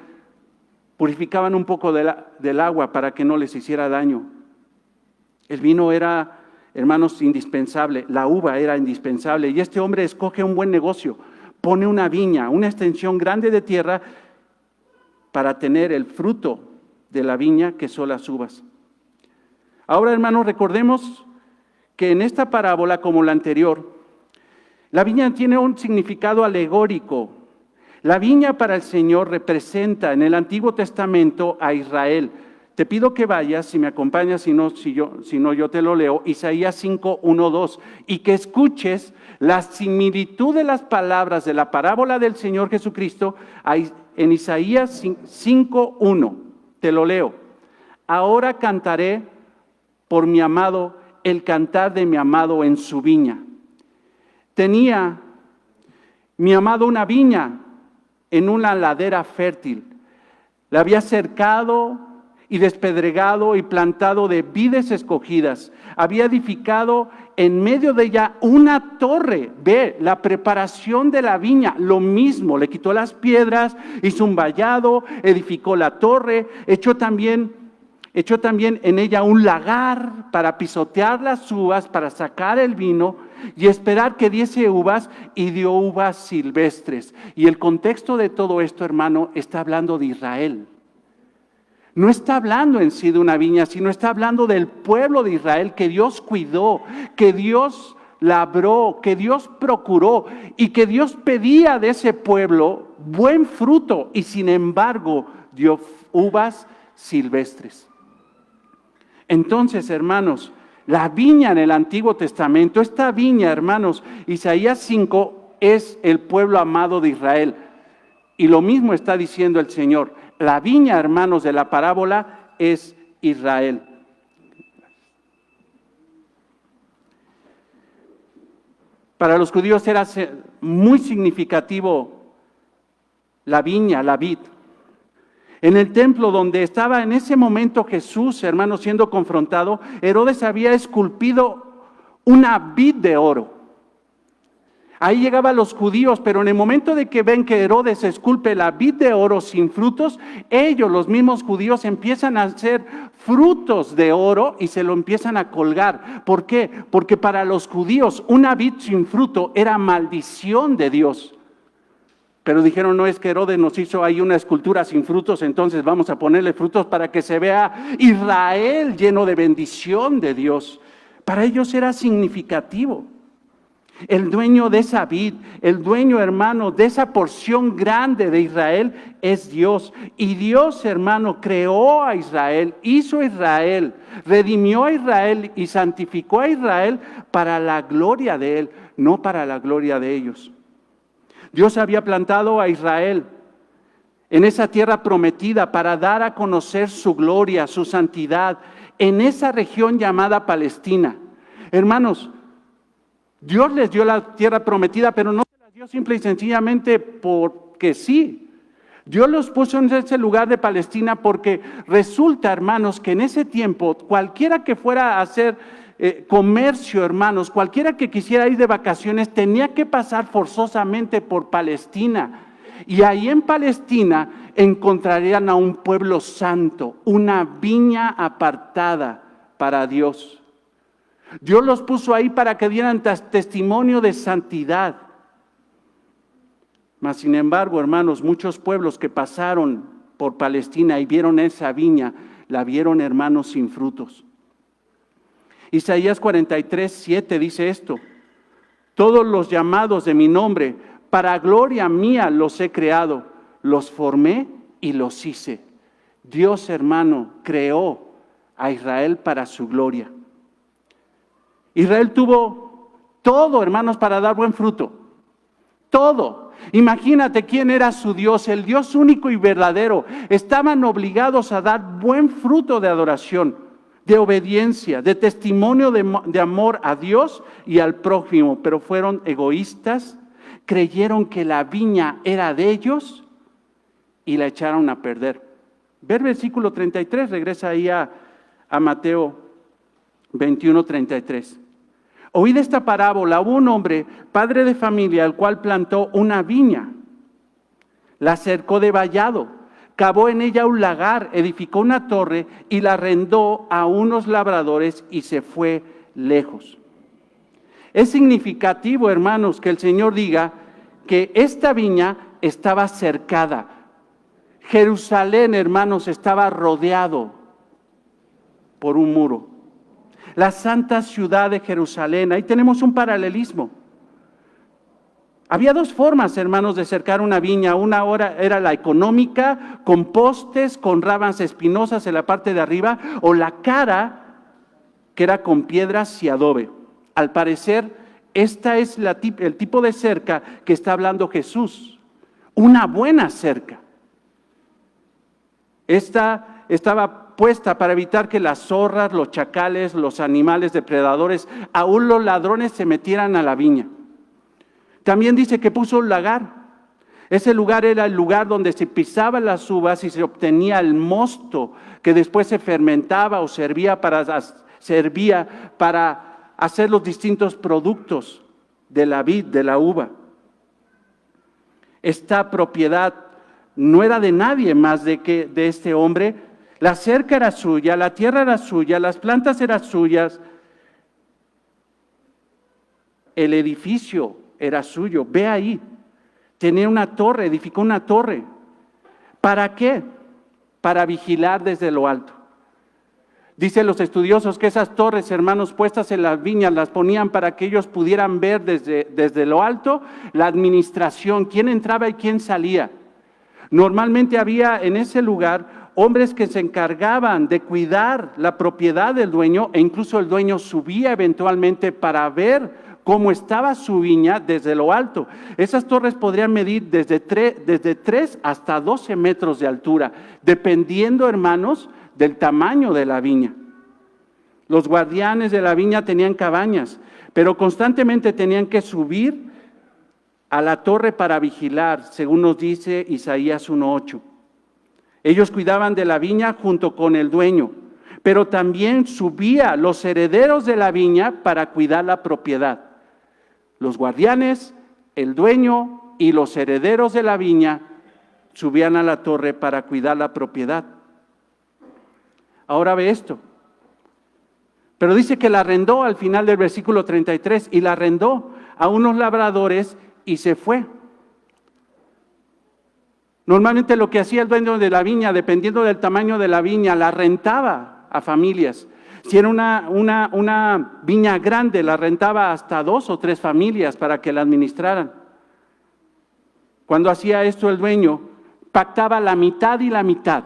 S1: purificaban un poco del agua para que no les hiciera daño. El vino era, hermanos, indispensable, la uva era indispensable, y este hombre escoge un buen negocio, pone una viña, una extensión grande de tierra para tener el fruto de la viña, que son las uvas. Ahora, hermanos, recordemos que en esta parábola, como la anterior, la viña tiene un significado alegórico. La viña para el Señor representa en el Antiguo Testamento a Israel. Te pido que vayas, si me acompañas, si no yo te lo leo, Isaías 5, 1, 2, y que escuches la similitud de las palabras de la parábola del Señor Jesucristo en Isaías 5, 1. Te lo leo. Ahora cantaré por mi amado, el cantar de mi amado en su viña. Tenía mi amado una viña en una ladera fértil. La había cercado y despedregado y plantado de vides escogidas. Había edificado en medio de ella una torre. Ve, la preparación de la viña, lo mismo. Le quitó las piedras, hizo un vallado, edificó la torre, echó también en ella un lagar para pisotear las uvas, para sacar el vino y esperar que diese uvas, y dio uvas silvestres. Y el contexto de todo esto, hermano, está hablando de Israel. No está hablando en sí de una viña, sino está hablando del pueblo de Israel que Dios cuidó, que Dios labró, que Dios procuró y que Dios pedía de ese pueblo buen fruto, y sin embargo dio uvas silvestres. Entonces, hermanos, la viña en el Antiguo Testamento, esta viña, hermanos, Isaías 5 es el pueblo amado de Israel. Y lo mismo está diciendo el Señor. La viña, hermanos, de la parábola es Israel. Para los judíos era muy significativo la viña, la vid. En el templo donde estaba en ese momento Jesús, hermanos, siendo confrontado, Herodes había esculpido una vid de oro. Ahí llegaban los judíos, pero en el momento de que ven que Herodes esculpe la vid de oro sin frutos, ellos, los mismos judíos, empiezan a hacer frutos de oro y se lo empiezan a colgar. ¿Por qué? Porque para los judíos una vid sin fruto era maldición de Dios. Pero dijeron, no, es que Herodes nos hizo ahí una escultura sin frutos, entonces vamos a ponerle frutos para que se vea Israel lleno de bendición de Dios. Para ellos era significativo. El dueño de esa vid, el dueño, hermano, de esa porción grande de Israel es Dios. Y Dios, hermano, creó a Israel, hizo a Israel, redimió a Israel y santificó a Israel para la gloria de Él, no para la gloria de ellos. Dios había plantado a Israel en esa tierra prometida para dar a conocer su gloria, su santidad, en esa región llamada Palestina. Hermanos, Dios les dio la tierra prometida, pero no se las dio simple y sencillamente porque sí. Dios los puso en ese lugar de Palestina porque resulta, hermanos, que en ese tiempo cualquiera que fuera a hacer comercio, hermanos, cualquiera que quisiera ir de vacaciones tenía que pasar forzosamente por Palestina. Y ahí en Palestina encontrarían a un pueblo santo, una viña apartada para Dios. Dios los puso ahí para que dieran testimonio de santidad. Mas sin embargo, hermanos, muchos pueblos que pasaron por Palestina y vieron esa viña, la vieron, hermanos, sin frutos. Isaías 43:7 dice esto: todos los llamados de mi nombre, para gloria mía los he creado, los formé y los hice. Dios, hermano, creó a Israel para su gloria. Israel tuvo todo, hermanos, para dar buen fruto. Todo. Imagínate quién era su Dios, el Dios único y verdadero. Estaban obligados a dar buen fruto de adoración, de obediencia, de testimonio de amor a Dios y al prójimo, pero fueron egoístas, creyeron que la viña era de ellos y la echaron a perder. Ver versículo 33, regresa ahí a Mateo 21:33. Oíd esta parábola: hubo un hombre, padre de familia, el cual plantó una viña, la cercó de vallado, cavó en ella un lagar, edificó una torre y la arrendó a unos labradores y se fue lejos. Es significativo, hermanos, que el Señor diga que esta viña estaba cercada. Jerusalén, hermanos, estaba rodeado por un muro. La santa ciudad de Jerusalén, ahí tenemos un paralelismo. Había dos formas, hermanos, de cercar una viña. Una era la económica, con postes, con ramas espinosas en la parte de arriba, o la cara, que era con piedras y adobe. Al parecer, esta es el tipo de cerca que está hablando Jesús. Una buena cerca. Esta estaba puesta para evitar que las zorras, los chacales, los animales depredadores, aún los ladrones se metieran a la viña. También dice que puso un lagar. Ese lugar era el lugar donde se pisaban las uvas y se obtenía el mosto, que después se fermentaba o servía para hacer los distintos productos de la vid, de la uva. Esta propiedad no era de nadie más de este hombre. La cerca era suya, la tierra era suya, las plantas eran suyas, el edificio era suyo. Ve ahí, tenía una torre, edificó una torre. ¿Para qué? Para vigilar desde lo alto. Dicen los estudiosos que esas torres, hermanos, puestas en las viñas, las ponían para que ellos pudieran ver desde lo alto la administración, quién entraba y quién salía. Normalmente había en ese lugar hombres que se encargaban de cuidar la propiedad del dueño, e incluso el dueño subía eventualmente para ver cómo estaba su viña desde lo alto. Esas torres podrían medir desde 3 hasta 12 metros de altura, dependiendo, hermanos, del tamaño de la viña. Los guardianes de la viña tenían cabañas, pero constantemente tenían que subir a la torre para vigilar, según nos dice Isaías 1:8. Ellos cuidaban de la viña junto con el dueño, pero también subían los herederos de la viña para cuidar la propiedad. Los guardianes, el dueño y los herederos de la viña subían a la torre para cuidar la propiedad. Ahora ve esto. Pero dice que la arrendó al final del versículo 33, y la arrendó a unos labradores y se fue. Normalmente lo que hacía el dueño de la viña, dependiendo del tamaño de la viña, la rentaba a familias. Si era una viña grande, la rentaba hasta 2 o 3 familias para que la administraran. Cuando hacía esto el dueño, pactaba la mitad y la mitad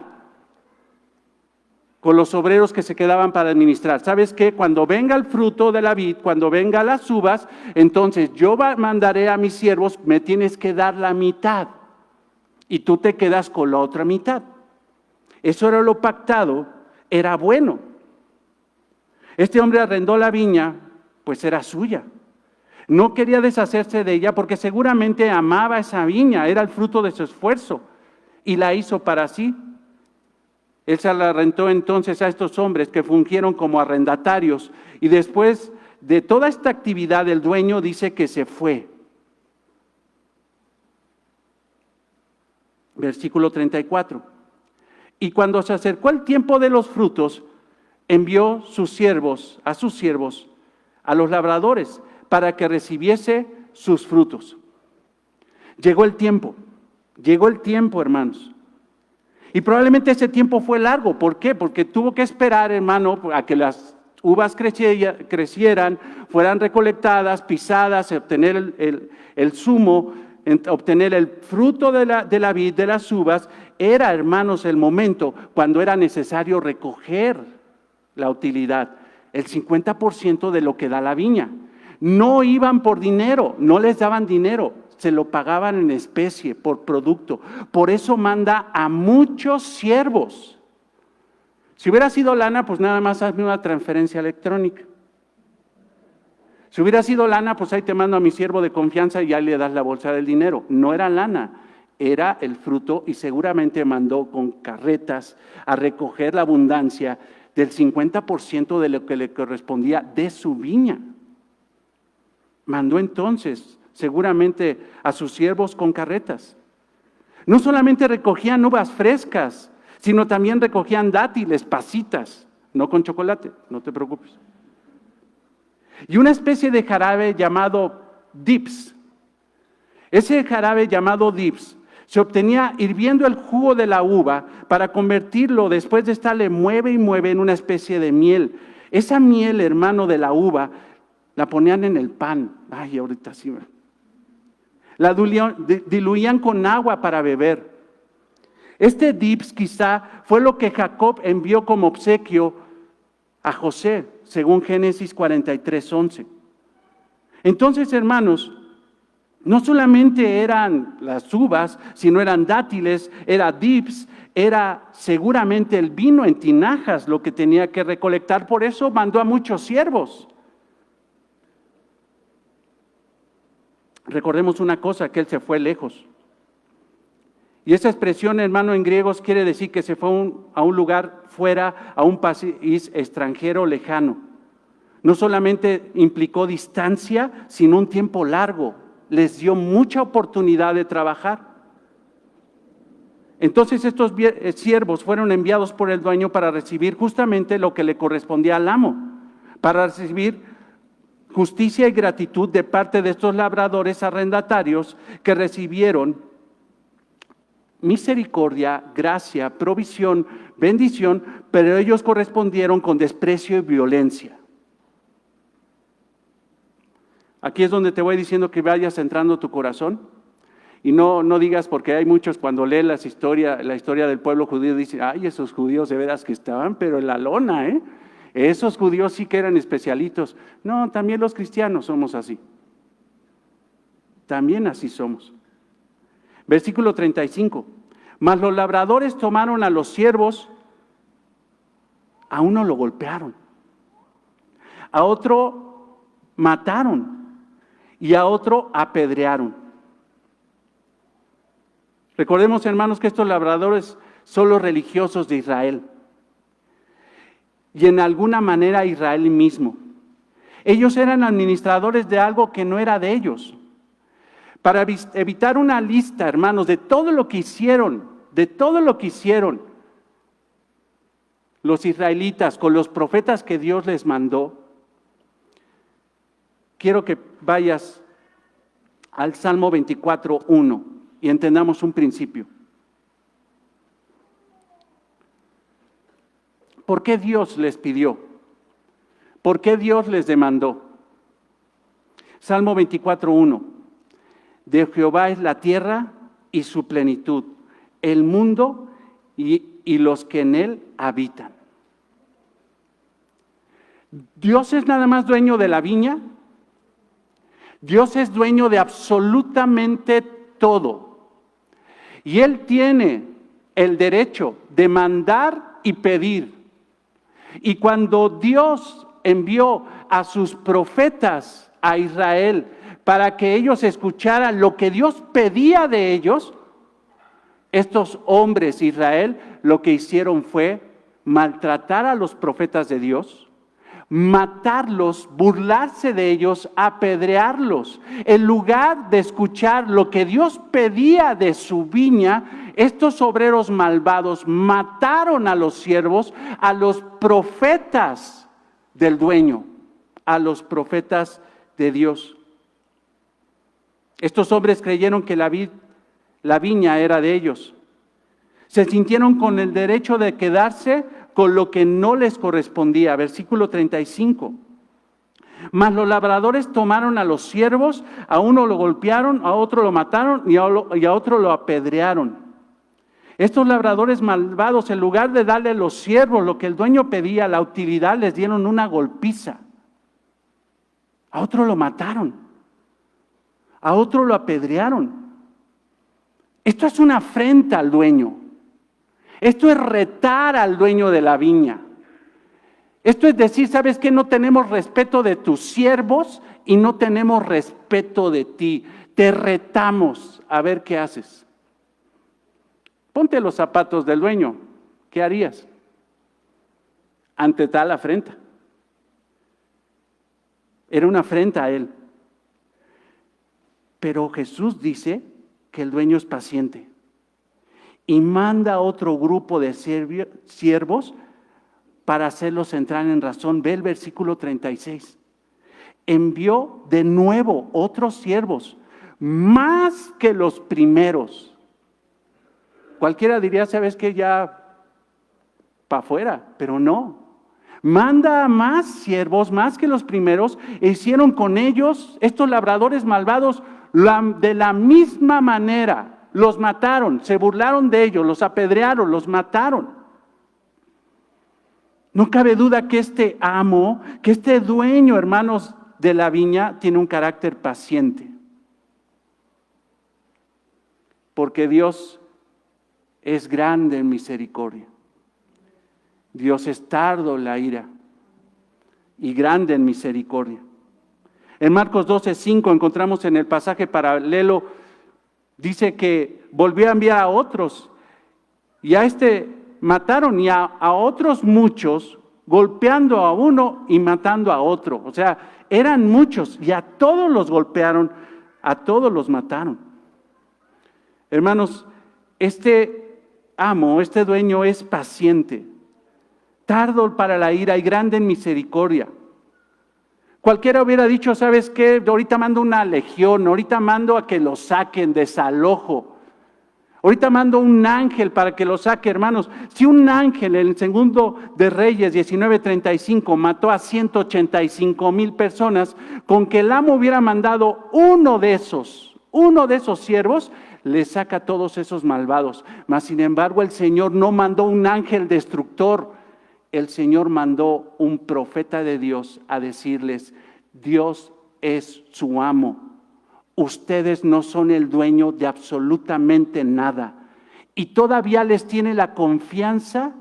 S1: con los obreros que se quedaban para administrar. ¿Sabes qué? Cuando venga el fruto de la vid, cuando venga las uvas, entonces yo mandaré a mis siervos, me tienes que dar la mitad y tú te quedas con la otra mitad. Eso era lo pactado, era bueno. Este hombre arrendó la viña, pues era suya. No quería deshacerse de ella porque seguramente amaba esa viña, era el fruto de su esfuerzo y la hizo para sí. Él se la rentó entonces a estos hombres que fungieron como arrendatarios y después de toda esta actividad el dueño dice que se fue. Versículo 34. Y cuando se acercó el tiempo de los frutos, envió a sus siervos, a los labradores, para que recibiese sus frutos. Llegó el tiempo, hermanos. Y probablemente ese tiempo fue largo. ¿Por qué? Porque tuvo que esperar, hermano, a que las uvas crecieran, fueran recolectadas, pisadas, obtener el zumo, obtener el fruto de la vid, de las uvas. Era, hermanos, el momento cuando era necesario recoger la utilidad, el 50% de lo que da la viña. No iban por dinero, no les daban dinero, se lo pagaban en especie, por producto. Por eso manda a muchos siervos. Si hubiera sido lana, pues nada más hazme una transferencia electrónica. Si hubiera sido lana, pues ahí te mando a mi siervo de confianza y ya le das la bolsa del dinero. No era lana, era el fruto y seguramente mandó con carretas a recoger la abundancia del 50% de lo que le correspondía de su viña. Mandó entonces seguramente a sus siervos con carretas. No solamente recogían uvas frescas, sino también recogían dátiles, pasitas, no con chocolate, no te preocupes. Y una especie de jarabe llamado dips. Ese jarabe llamado dips se obtenía hirviendo el jugo de la uva para convertirlo, después de estarle mueve y mueve, en una especie de miel. Esa miel, hermano, de la uva, la ponían en el pan. Ay, ahorita sí. La diluían con agua para beber. Este dips quizá fue lo que Jacob envió como obsequio a José, según Génesis 43:11. Entonces, hermanos, no solamente eran las uvas, sino eran dátiles, era dips, era seguramente el vino en tinajas lo que tenía que recolectar. Por eso mandó a muchos siervos. Recordemos una cosa, que él se fue lejos. Y esa expresión, hermano, en griegos quiere decir que se fue a un lugar fuera, a un país extranjero lejano. No solamente implicó distancia, sino un tiempo largo. Les dio mucha oportunidad de trabajar. Entonces estos siervos fueron enviados por el dueño para recibir justamente lo que le correspondía al amo, para recibir justicia y gratitud de parte de estos labradores arrendatarios que recibieron misericordia, gracia, provisión, bendición, pero ellos correspondieron con desprecio y violencia. Aquí es donde te voy diciendo que vayas centrando tu corazón y no digas, porque hay muchos cuando leen la historia del pueblo judío, dicen, ay, esos judíos de veras que estaban, pero en la lona, esos judíos sí que eran especialitos. No, también los cristianos somos así. También así somos. Versículo 35. Mas los labradores tomaron a los siervos, a uno lo golpearon, a otro mataron y a otro apedrearon. Recordemos, hermanos, que estos labradores son los religiosos de Israel. Y en alguna manera Israel mismo. Ellos eran administradores de algo que no era de ellos. Para evitar una lista, hermanos, de todo lo que hicieron, los israelitas con los profetas que Dios les mandó, quiero que vayas al Salmo 24:1 y entendamos un principio. ¿Por qué Dios les pidió? ¿Por qué Dios les demandó? Salmo 24:1. De Jehová es la tierra y su plenitud, el mundo y los que en él habitan. ¿Dios es nada más dueño de la viña? Dios es dueño de absolutamente todo. Y Él tiene el derecho de mandar y pedir. Y cuando Dios envió a sus profetas a Israel para que ellos escucharan lo que Dios pedía de ellos, estos hombres Israel lo que hicieron fue maltratar a los profetas de Dios, matarlos, burlarse de ellos, apedrearlos. En lugar de escuchar lo que Dios pedía de su viña, estos obreros malvados mataron a los siervos, a los profetas del dueño, a los profetas de Dios. Estos hombres creyeron que la viña era de ellos. Se sintieron con el derecho de quedarse con lo que no les correspondía. Versículo 35. Mas los labradores tomaron a los siervos, a uno lo golpearon, a otro lo mataron y a otro lo apedrearon. Estos labradores malvados, en lugar de darle a los siervos lo que el dueño pedía, la utilidad, les dieron una golpiza. A otro lo mataron, a otro lo apedrearon. Esto es una afrenta al dueño. Esto es retar al dueño de la viña. Esto es decir, ¿sabes qué? No tenemos respeto de tus siervos y no tenemos respeto de ti. Te retamos a ver qué haces. Ponte los zapatos del dueño. ¿Qué harías ante tal afrenta? Era una afrenta a él. Pero Jesús dice que el dueño es paciente y manda a otro grupo de siervos para hacerlos entrar en razón. Ve el versículo 36. Envió de nuevo otros siervos, más que los primeros. Cualquiera diría, ¿sabes qué? Ya para afuera, pero no. Manda a más siervos, más que los primeros, e hicieron con ellos, estos labradores malvados, de la misma manera. Los mataron, se burlaron de ellos, los apedrearon, los mataron. No cabe duda que este amo, que este dueño, hermanos, de la viña, tiene un carácter paciente. Porque Dios es grande en misericordia. Dios es tardo en la ira y grande en misericordia. En Marcos 12:5 encontramos en el pasaje paralelo, dice que volvió a enviar a otros y a mataron y a otros muchos, golpeando a uno y matando a otro. O sea, eran muchos y a todos los golpearon, a todos los mataron. Hermanos, este amo, este dueño es paciente, tardo para la ira y grande en misericordia. Cualquiera hubiera dicho, ¿sabes qué? Ahorita mando una legión, ahorita mando a que lo saquen, desalojo. Ahorita mando un ángel para que lo saque, hermanos. Si un ángel en el segundo de Reyes 19:35 mató a 185,000 personas, con que el amo hubiera mandado uno de esos siervos, le saca a todos esos malvados. Mas sin embargo el Señor no mandó un ángel destructor. El Señor mandó un profeta de Dios a decirles, Dios es su amo. Ustedes no son el dueño de absolutamente nada. Y todavía les tiene la confianza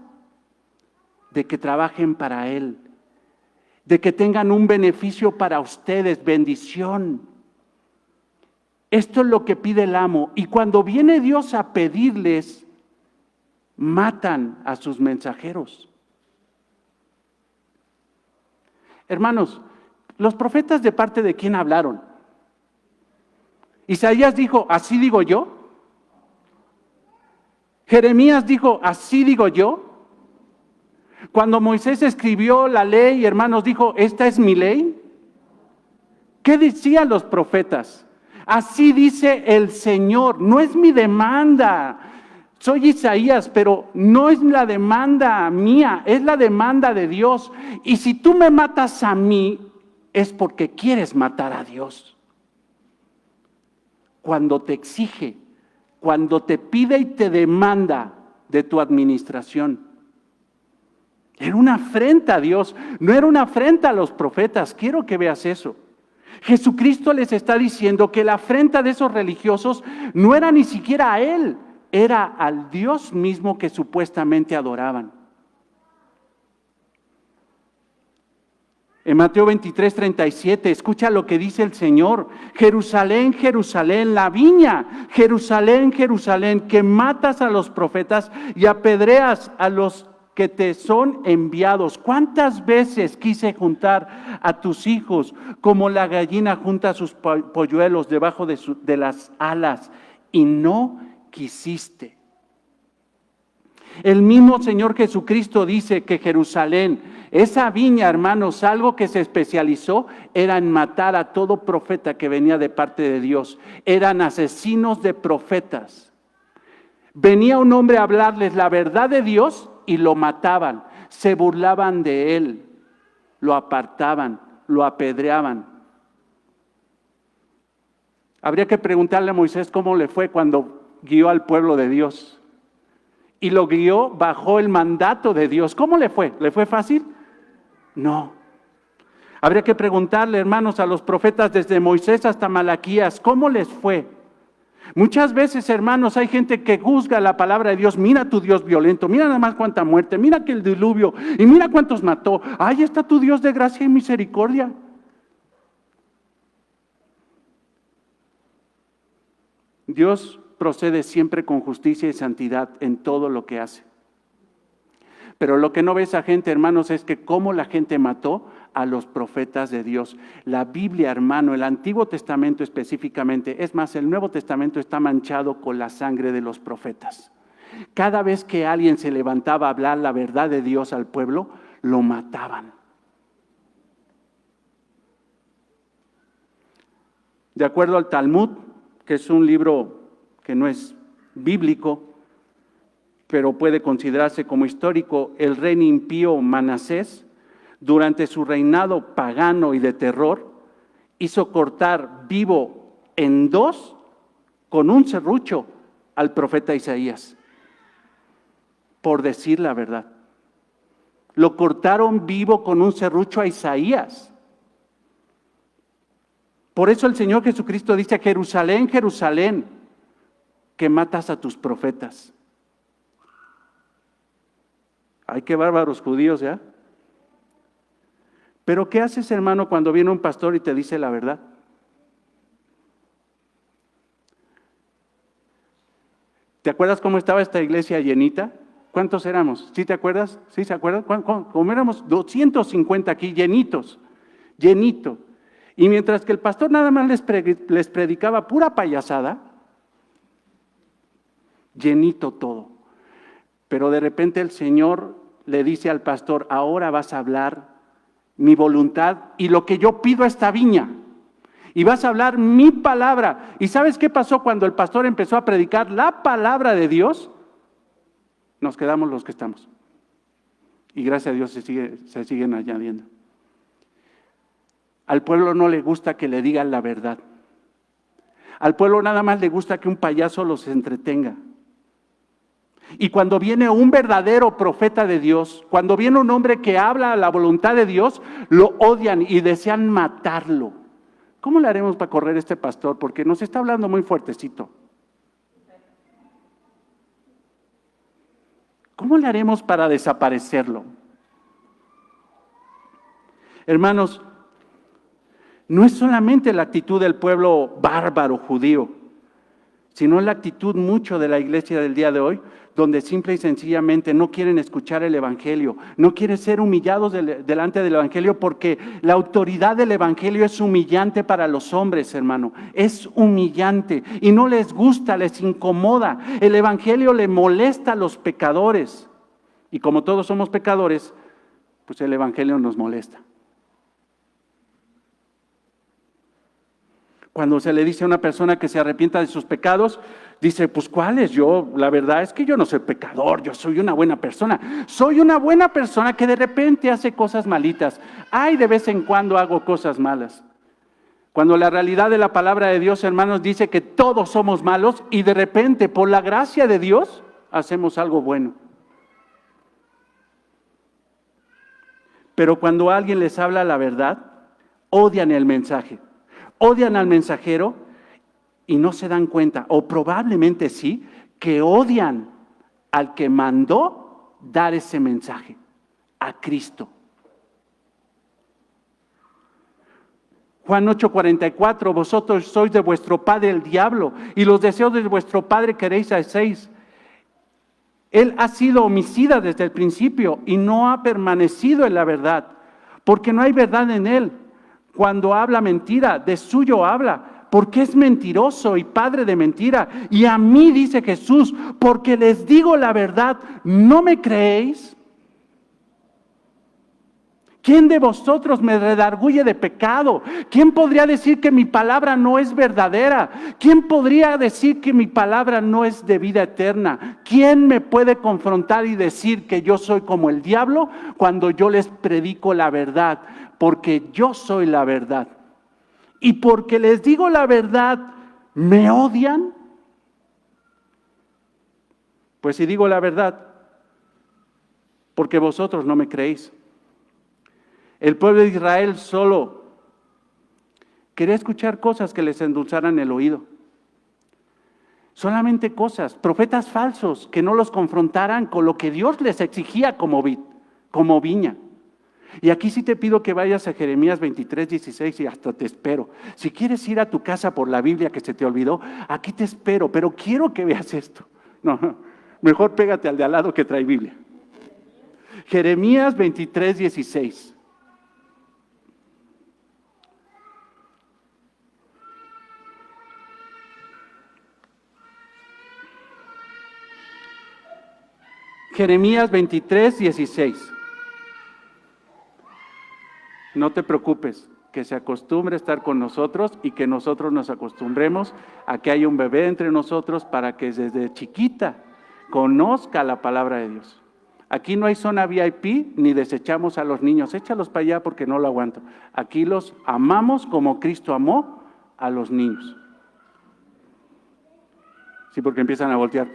S1: de que trabajen para Él, de que tengan un beneficio para ustedes, bendición. Esto es lo que pide el amo. Y cuando viene Dios a pedirles, matan a sus mensajeros. Hermanos, los profetas ¿de parte de quién hablaron? Isaías dijo, así digo yo. Jeremías dijo, así digo yo. Cuando Moisés escribió la ley, hermanos, dijo, esta es mi ley. ¿Qué decían los profetas? Así dice el Señor, no es mi demanda. soy Isaías, pero no es la demanda mía, es la demanda de Dios. Y si tú me matas a mí, es porque quieres matar a Dios. Cuando te exige, cuando te pide y te demanda de tu administración. Era una afrenta a Dios, no era una afrenta a los profetas. Quiero que veas eso. Jesucristo les está diciendo que la afrenta de esos religiosos no era ni siquiera a Él, era al Dios mismo que supuestamente adoraban. En Mateo 23:37, escucha lo que dice el Señor. Jerusalén, Jerusalén, la viña, Jerusalén, Jerusalén, que matas a los profetas y apedreas a los que te son enviados. ¿Cuántas veces quise juntar a tus hijos como la gallina junta sus polluelos debajo de las alas y no quisiste? El mismo Señor Jesucristo dice que Jerusalén, esa viña, hermanos, algo que se especializó era en matar a todo profeta que venía de parte de Dios. Eran asesinos de profetas. Venía un hombre a hablarles la verdad de Dios y lo mataban, se burlaban de él, lo apartaban, lo apedreaban. Habría que preguntarle a Moisés cómo le fue cuando guió al pueblo de Dios. Y lo guió bajo el mandato de Dios. ¿Cómo le fue? ¿Le fue fácil? No. Habría que preguntarle, hermanos, a los profetas desde Moisés hasta Malaquías, ¿cómo les fue? Muchas veces, hermanos, hay gente que juzga la palabra de Dios. Mira tu Dios violento, mira nada más cuánta muerte, mira que el diluvio y mira cuántos mató. Ahí está tu Dios de gracia y misericordia. Dios procede siempre con justicia y santidad en todo lo que hace. Pero lo que no ve esa gente, hermanos, es que cómo la gente mató a los profetas de Dios. La Biblia, hermano, el Antiguo Testamento específicamente, es más, el Nuevo Testamento está manchado con la sangre de los profetas. Cada vez que alguien se levantaba a hablar la verdad de Dios al pueblo, lo mataban. De acuerdo al Talmud, que es un libro que no es bíblico, pero puede considerarse como histórico, el rey impío Manasés, durante su reinado pagano y de terror, hizo cortar vivo en dos con un serrucho al profeta Isaías, por decir la verdad. Lo cortaron vivo con un serrucho a Isaías. Por eso el Señor Jesucristo dice: Jerusalén, Jerusalén, que matas a tus profetas. Ay, qué bárbaros judíos, ¿ya? Pero ¿qué haces, hermano, cuando viene un pastor y te dice la verdad? ¿Te acuerdas cómo estaba esta iglesia llenita? ¿Cuántos éramos? ¿Sí te acuerdas? ¿Sí se acuerdan? ¿Cómo éramos? 250 aquí, llenitos, llenito. Y mientras que el pastor nada más les predicaba pura payasada, llenito todo. Pero de repente el Señor le dice al pastor: ahora vas a hablar mi voluntad y lo que yo pido a esta viña. Y vas a hablar mi palabra. ¿Y sabes qué pasó cuando el pastor empezó a predicar la palabra de Dios? Nos quedamos los que estamos. Y gracias a Dios se siguen añadiendo. Al pueblo no le gusta que le digan la verdad. Al pueblo nada más le gusta que un payaso los entretenga. Y cuando viene un verdadero profeta de Dios, cuando viene un hombre que habla la voluntad de Dios, lo odian y desean matarlo. ¿Cómo le haremos para correr este pastor? Porque nos está hablando muy fuertecito. ¿Cómo le haremos para desaparecerlo? Hermanos, no es solamente la actitud del pueblo bárbaro judío, sino la actitud mucho de la iglesia del día de hoy, donde simple y sencillamente no quieren escuchar el evangelio, no quieren ser humillados delante del evangelio, porque la autoridad del evangelio es humillante para los hombres, hermano, es humillante y no les gusta, les incomoda. El evangelio le molesta a los pecadores y como todos somos pecadores, pues el evangelio nos molesta. Cuando se le dice a una persona que se arrepienta de sus pecados, dice, pues ¿cuáles? La verdad es que yo no soy pecador, yo soy una buena persona. Soy una buena persona que de repente hace cosas malitas. Ay, de vez en cuando hago cosas malas. Cuando la realidad de la palabra de Dios, hermanos, dice que todos somos malos y de repente, por la gracia de Dios, hacemos algo bueno. Pero cuando alguien les habla la verdad, odian el mensaje. Odian al mensajero y no se dan cuenta, o probablemente sí, que odian al que mandó dar ese mensaje, a Cristo. Juan 8:44, vosotros sois de vuestro padre el diablo, y los deseos de vuestro padre queréis hacéis. Él ha sido homicida desde el principio y no ha permanecido en la verdad, porque no hay verdad en él. Cuando habla mentira, de suyo habla, porque es mentiroso y padre de mentira. Y a mí, dice Jesús, porque les digo la verdad, ¿no me creéis? ¿Quién de vosotros me redarguye de pecado? ¿Quién podría decir que mi palabra no es verdadera? ¿Quién podría decir que mi palabra no es de vida eterna? ¿Quién me puede confrontar y decir que yo soy como el diablo cuando yo les predico la verdad? Porque yo soy la verdad. Y porque les digo la verdad, ¿me odian? Pues si digo la verdad, porque vosotros no me creéis. El pueblo de Israel solo quería escuchar cosas que les endulzaran el oído. Solamente cosas, profetas falsos que no los confrontaran con lo que Dios les exigía como viña. Y aquí sí te pido que vayas a Jeremías 23:16 y hasta te espero. Si quieres ir a tu casa por la Biblia que se te olvidó, aquí te espero, pero quiero que veas esto. No, mejor pégate al de al lado que trae Biblia. Jeremías 23:16. Jeremías 23:16. No te preocupes, que se acostumbre a estar con nosotros y que nosotros nos acostumbremos a que haya un bebé entre nosotros para que desde chiquita conozca la palabra de Dios. Aquí no hay zona VIP ni desechamos a los niños, échalos para allá porque no lo aguanto. Aquí los amamos como Cristo amó a los niños. Sí, porque empiezan a voltear.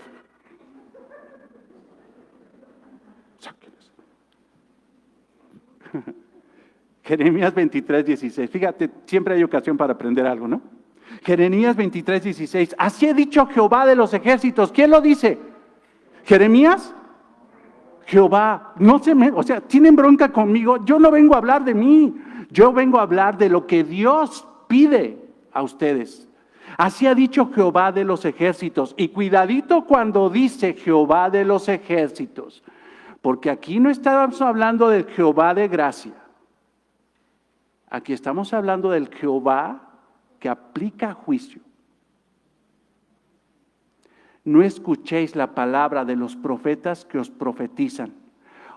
S1: Jeremías 23:16. Fíjate, siempre hay ocasión para aprender algo, ¿no? Jeremías 23:16. Así ha dicho Jehová de los ejércitos. ¿Quién lo dice? ¿Jeremías? Jehová. Tienen bronca conmigo. Yo no vengo a hablar de mí. Yo vengo a hablar de lo que Dios pide a ustedes. Así ha dicho Jehová de los ejércitos. Y cuidadito cuando dice Jehová de los ejércitos. Porque aquí no estamos hablando del Jehová de gracia. Aquí estamos hablando del Jehová que aplica juicio. No escuchéis la palabra de los profetas que os profetizan.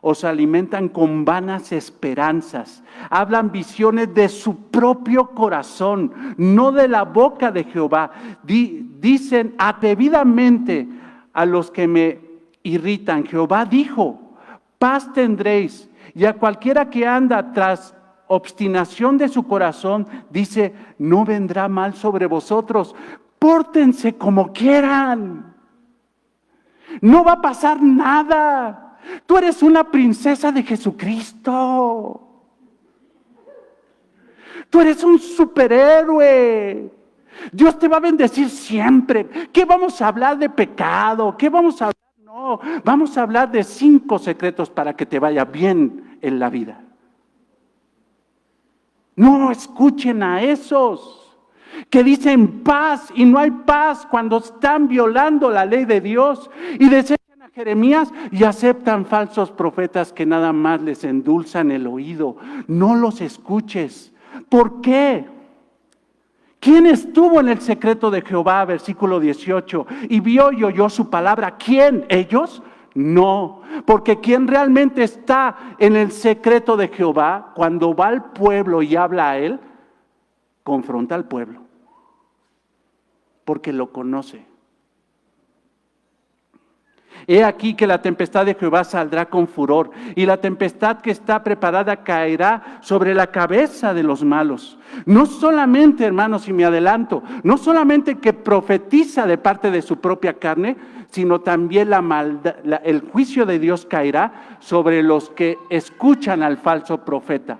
S1: Os alimentan con vanas esperanzas. Hablan visiones de su propio corazón, no de la boca de Jehová. Dicen atrevidamente a los que me irritan. Jehová dijo, paz tendréis. Y a cualquiera que anda tras obstinación de su corazón, dice, no vendrá mal sobre vosotros. Pórtense como quieran. No va a pasar nada. Tú eres una princesa de Jesucristo. Tú eres un superhéroe. Dios te va a bendecir siempre. ¿Qué vamos a hablar de pecado? ¿Qué vamos a hablar? No, vamos a hablar de 5 secretos para que te vaya bien en la vida. No escuchen a esos que dicen paz y no hay paz cuando están violando la ley de Dios y desechan a Jeremías y aceptan falsos profetas que nada más les endulzan el oído. No los escuches. ¿Por qué? ¿Quién estuvo en el secreto de Jehová? Versículo 18. Y vio y oyó su palabra. ¿Quién? ¿Ellos? No, porque quien realmente está en el secreto de Jehová, cuando va al pueblo y habla a él, confronta al pueblo. porque lo conoce. He aquí que la tempestad de Jehová saldrá con furor, y la tempestad que está preparada caerá sobre la cabeza de los malos. No solamente, hermanos, y me adelanto, no solamente que profetiza de parte de su propia carne, sino también el juicio de Dios caerá sobre los que escuchan al falso profeta.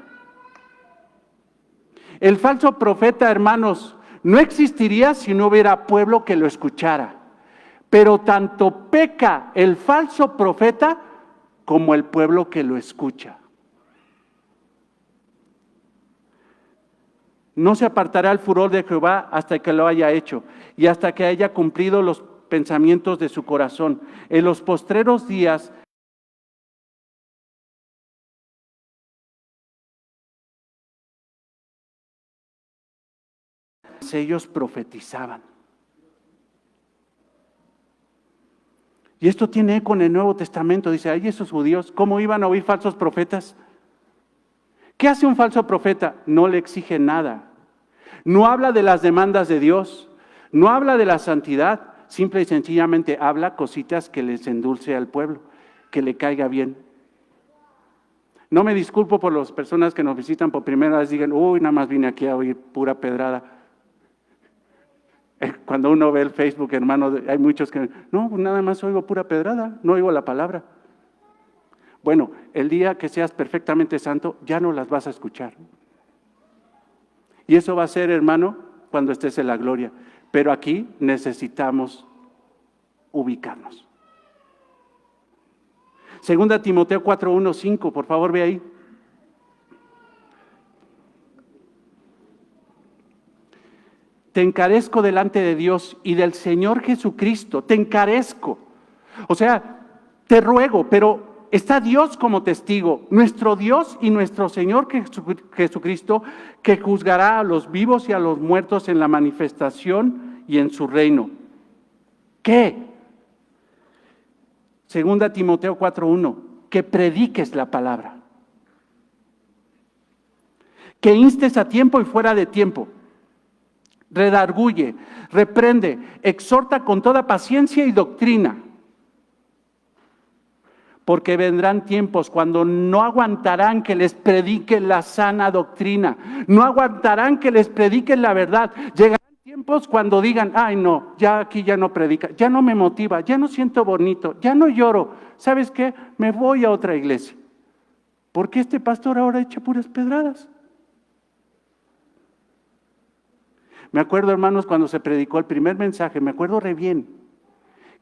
S1: El falso profeta, hermanos, no existiría si no hubiera pueblo que lo escuchara. Pero tanto peca el falso profeta como el pueblo que lo escucha. No se apartará el furor de Jehová hasta que lo haya hecho y hasta que haya cumplido los pensamientos de su corazón. En los postreros días ellos profetizaban. Y esto tiene eco en el Nuevo Testamento. Dice, ay, esos judíos, ¿cómo iban a oír falsos profetas? ¿Qué hace un falso profeta? No le exige nada. No habla de las demandas de Dios. No habla de la santidad. Simple y sencillamente habla cositas que les endulce al pueblo, que le caiga bien. No me disculpo por las personas que nos visitan por primera vez y digan, uy, nada más vine aquí a oír pura pedrada. Cuando uno ve el Facebook, hermano, hay muchos que, no, nada más oigo pura pedrada, no oigo la palabra. Bueno, el día que seas perfectamente santo, ya no las vas a escuchar. Y eso va a ser, hermano, cuando estés en la gloria. Pero aquí necesitamos ubicarnos. 2 Timoteo 4:1-5, por favor, ve ahí. Te encarezco delante de Dios y del Señor Jesucristo, te encarezco. O sea, te ruego, pero está Dios como testigo, nuestro Dios y nuestro Señor Jesucristo, que juzgará a los vivos y a los muertos en la manifestación y en su reino. ¿Qué? 2 Timoteo 4:1, que prediques la palabra, que instes a tiempo y fuera de tiempo, redarguye, reprende, exhorta con toda paciencia y doctrina. Porque vendrán tiempos cuando no aguantarán que les prediquen la sana doctrina, no aguantarán que les prediquen la verdad. Llegarán tiempos cuando digan, ay no, ya aquí ya no predica, ya no me motiva, ya no siento bonito, ya no lloro. ¿Sabes qué? Me voy a otra iglesia. Porque este pastor ahora echa puras pedradas. Me acuerdo, hermanos, cuando se predicó el primer mensaje, me acuerdo re bien,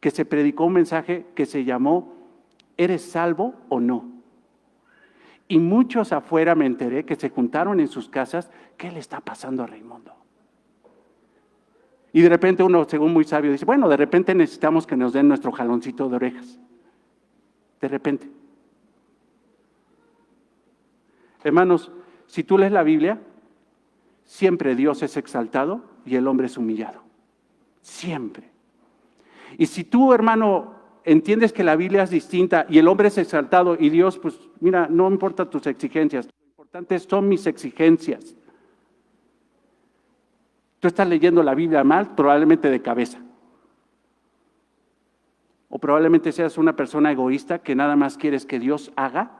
S1: que se predicó un mensaje que se llamó, ¿eres salvo o no? Y muchos afuera me enteré que se juntaron en sus casas, ¿qué le está pasando a Raimundo? Y de repente uno, según muy sabio, dice, bueno, de repente necesitamos que nos den nuestro jaloncito de orejas. De repente. Hermanos, si tú lees la Biblia, siempre Dios es exaltado y el hombre es humillado. Siempre. Y si tú, hermano, entiendes que la Biblia es distinta y el hombre es exaltado y Dios, pues mira, no importa tus exigencias, lo importante son mis exigencias. Tú estás leyendo la Biblia mal, probablemente de cabeza. O probablemente seas una persona egoísta que nada más quieres que Dios haga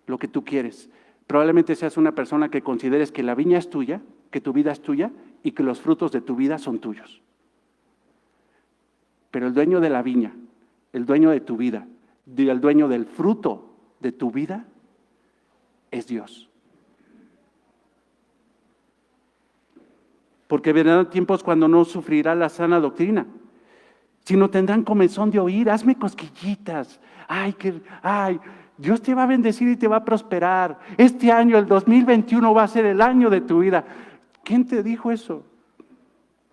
S1: lo que tú quieres. Probablemente seas una persona que consideres que la viña es tuya, que tu vida es tuya y que los frutos de tu vida son tuyos. Pero el dueño de la viña, el dueño de tu vida, el dueño del fruto de tu vida es Dios. Porque vendrán tiempos cuando no sufrirá la sana doctrina, sino tendrán comezón de oír, hazme cosquillitas, ay, Dios te va a bendecir y te va a prosperar. Este año, el 2021, va a ser el año de tu vida. ¿Quién te dijo eso?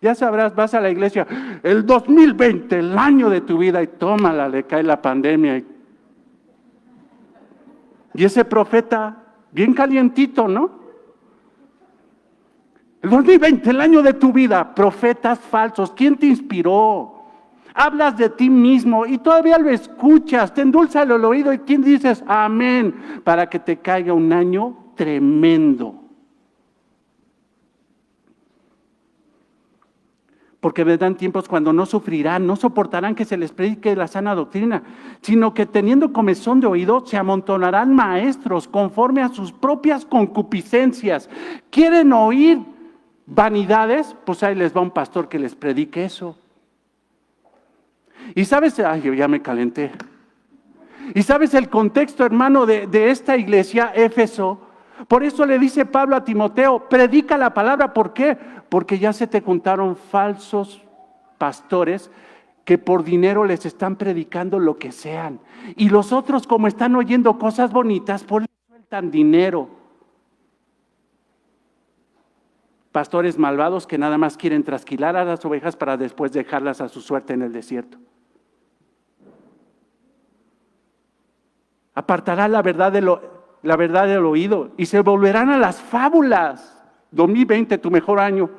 S1: Ya sabrás, vas a la iglesia, el 2020, el año de tu vida, y tómala, le cae la pandemia. Y ese profeta, bien calientito, ¿no? El 2020, el año de tu vida, profetas falsos, ¿quién te inspiró? Hablas de ti mismo y todavía lo escuchas, te endulza el oído y ¿quién dices amén? Para que te caiga un año tremendo. Porque vendrán tiempos cuando no sufrirán, no soportarán que se les predique la sana doctrina, sino que teniendo comezón de oído, se amontonarán maestros conforme a sus propias concupiscencias. ¿Quieren oír vanidades? Pues ahí les va un pastor que les predique eso. Y sabes, ay, yo ya me calenté. Y sabes el contexto, hermano, de esta iglesia, Éfeso. Por eso le dice Pablo a Timoteo, predica la palabra. ¿Por qué? Porque ya se te juntaron falsos pastores que por dinero les están predicando lo que sean. Y los otros, como están oyendo cosas bonitas, por eso sueltan dinero. Pastores malvados que nada más quieren trasquilar a las ovejas para después dejarlas a su suerte en el desierto. Apartará la verdad del oído y se volverán a las fábulas. 2020, tu mejor año.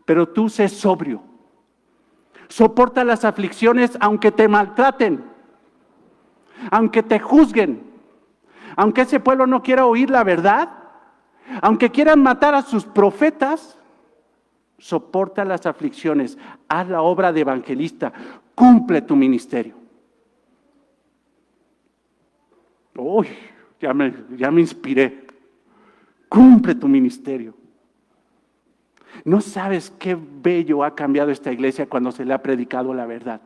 S1: Pero tú sé sobrio. Soporta las aflicciones aunque te maltraten, aunque te juzguen, aunque ese pueblo no quiera oír la verdad, aunque quieran matar a sus profetas. Soporta las aflicciones, haz la obra de evangelista, cumple tu ministerio. Uy, ya me inspiré. Cumple tu ministerio. No sabes qué bello ha cambiado esta iglesia cuando se le ha predicado la verdad.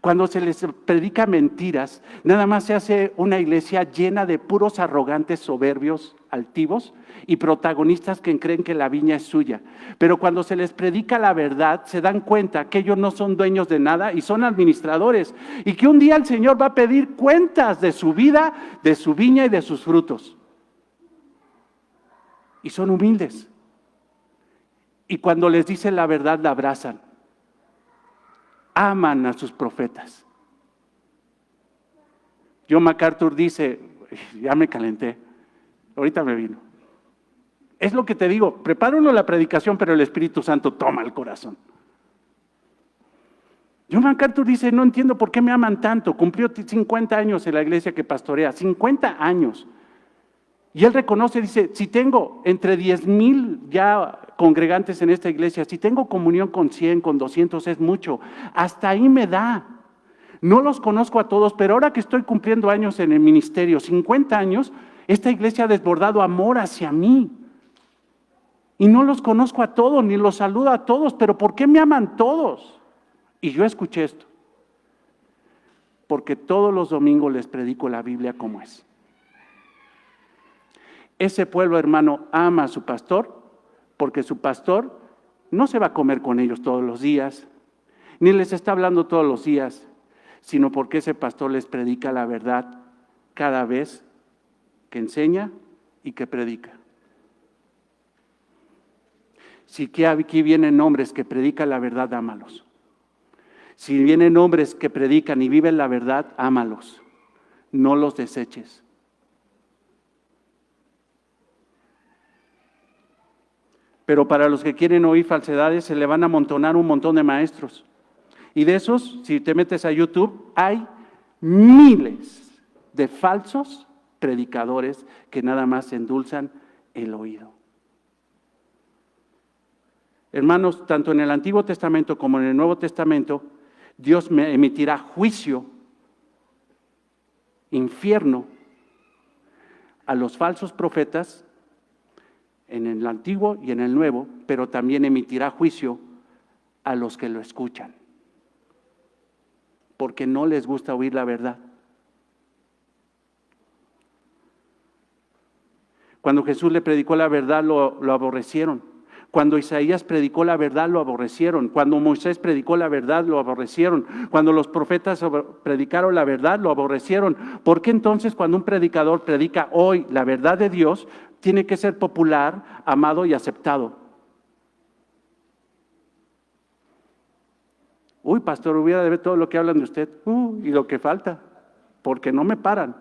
S1: Cuando se les predica mentiras, nada más se hace una iglesia llena de puros arrogantes, soberbios, altivos y protagonistas que creen que la viña es suya. Pero cuando se les predica la verdad, se dan cuenta que ellos no son dueños de nada y son administradores. Y que un día el Señor va a pedir cuentas de su vida, de su viña y de sus frutos. Y son humildes. Y cuando les dicen la verdad, la abrazan. Aman a sus profetas. John MacArthur dice, ya me calenté, ahorita me vino. Es lo que te digo, prepara uno la predicación, pero el Espíritu Santo toma el corazón. John MacArthur dice, no entiendo por qué me aman tanto. Cumplió 50 años en la iglesia que pastorea, 50 años. Y él reconoce, dice, si tengo entre 10,000 ya congregantes en esta iglesia, si tengo comunión con 100, con 200 es mucho, hasta ahí me da. No los conozco a todos, pero ahora que estoy cumpliendo años en el ministerio, 50 años, esta iglesia ha desbordado amor hacia mí. Y no los conozco a todos, ni los saludo a todos, pero ¿por qué me aman todos? Y yo escuché esto, porque todos los domingos les predico la Biblia como es. Ese pueblo, hermano, ama a su pastor, porque su pastor no se va a comer con ellos todos los días, ni les está hablando todos los días, sino porque ese pastor les predica la verdad cada vez que enseña y que predica. Si aquí vienen hombres que predican la verdad, ámalos. Si vienen hombres que predican y viven la verdad, ámalos. No los deseches. Pero para los que quieren oír falsedades, se le van a amontonar un montón de maestros. Y de esos, si te metes a YouTube, hay miles de falsos predicadores que nada más endulzan el oído. Hermanos, tanto en el Antiguo Testamento como en el Nuevo Testamento, Dios emitirá juicio, infierno, a los falsos profetas, en el Antiguo y en el Nuevo, pero también emitirá juicio a los que lo escuchan, porque no les gusta oír la verdad. Cuando Jesús le predicó la verdad, lo aborrecieron. Cuando Isaías predicó la verdad, lo aborrecieron. Cuando Moisés predicó la verdad, lo aborrecieron. Cuando los profetas predicaron la verdad, lo aborrecieron. ¿Por qué entonces cuando un predicador predica hoy la verdad de Dios, tiene que ser popular, amado y aceptado? Uy, pastor, hubiera de ver todo lo que hablan de usted. Y lo que falta, porque no me paran.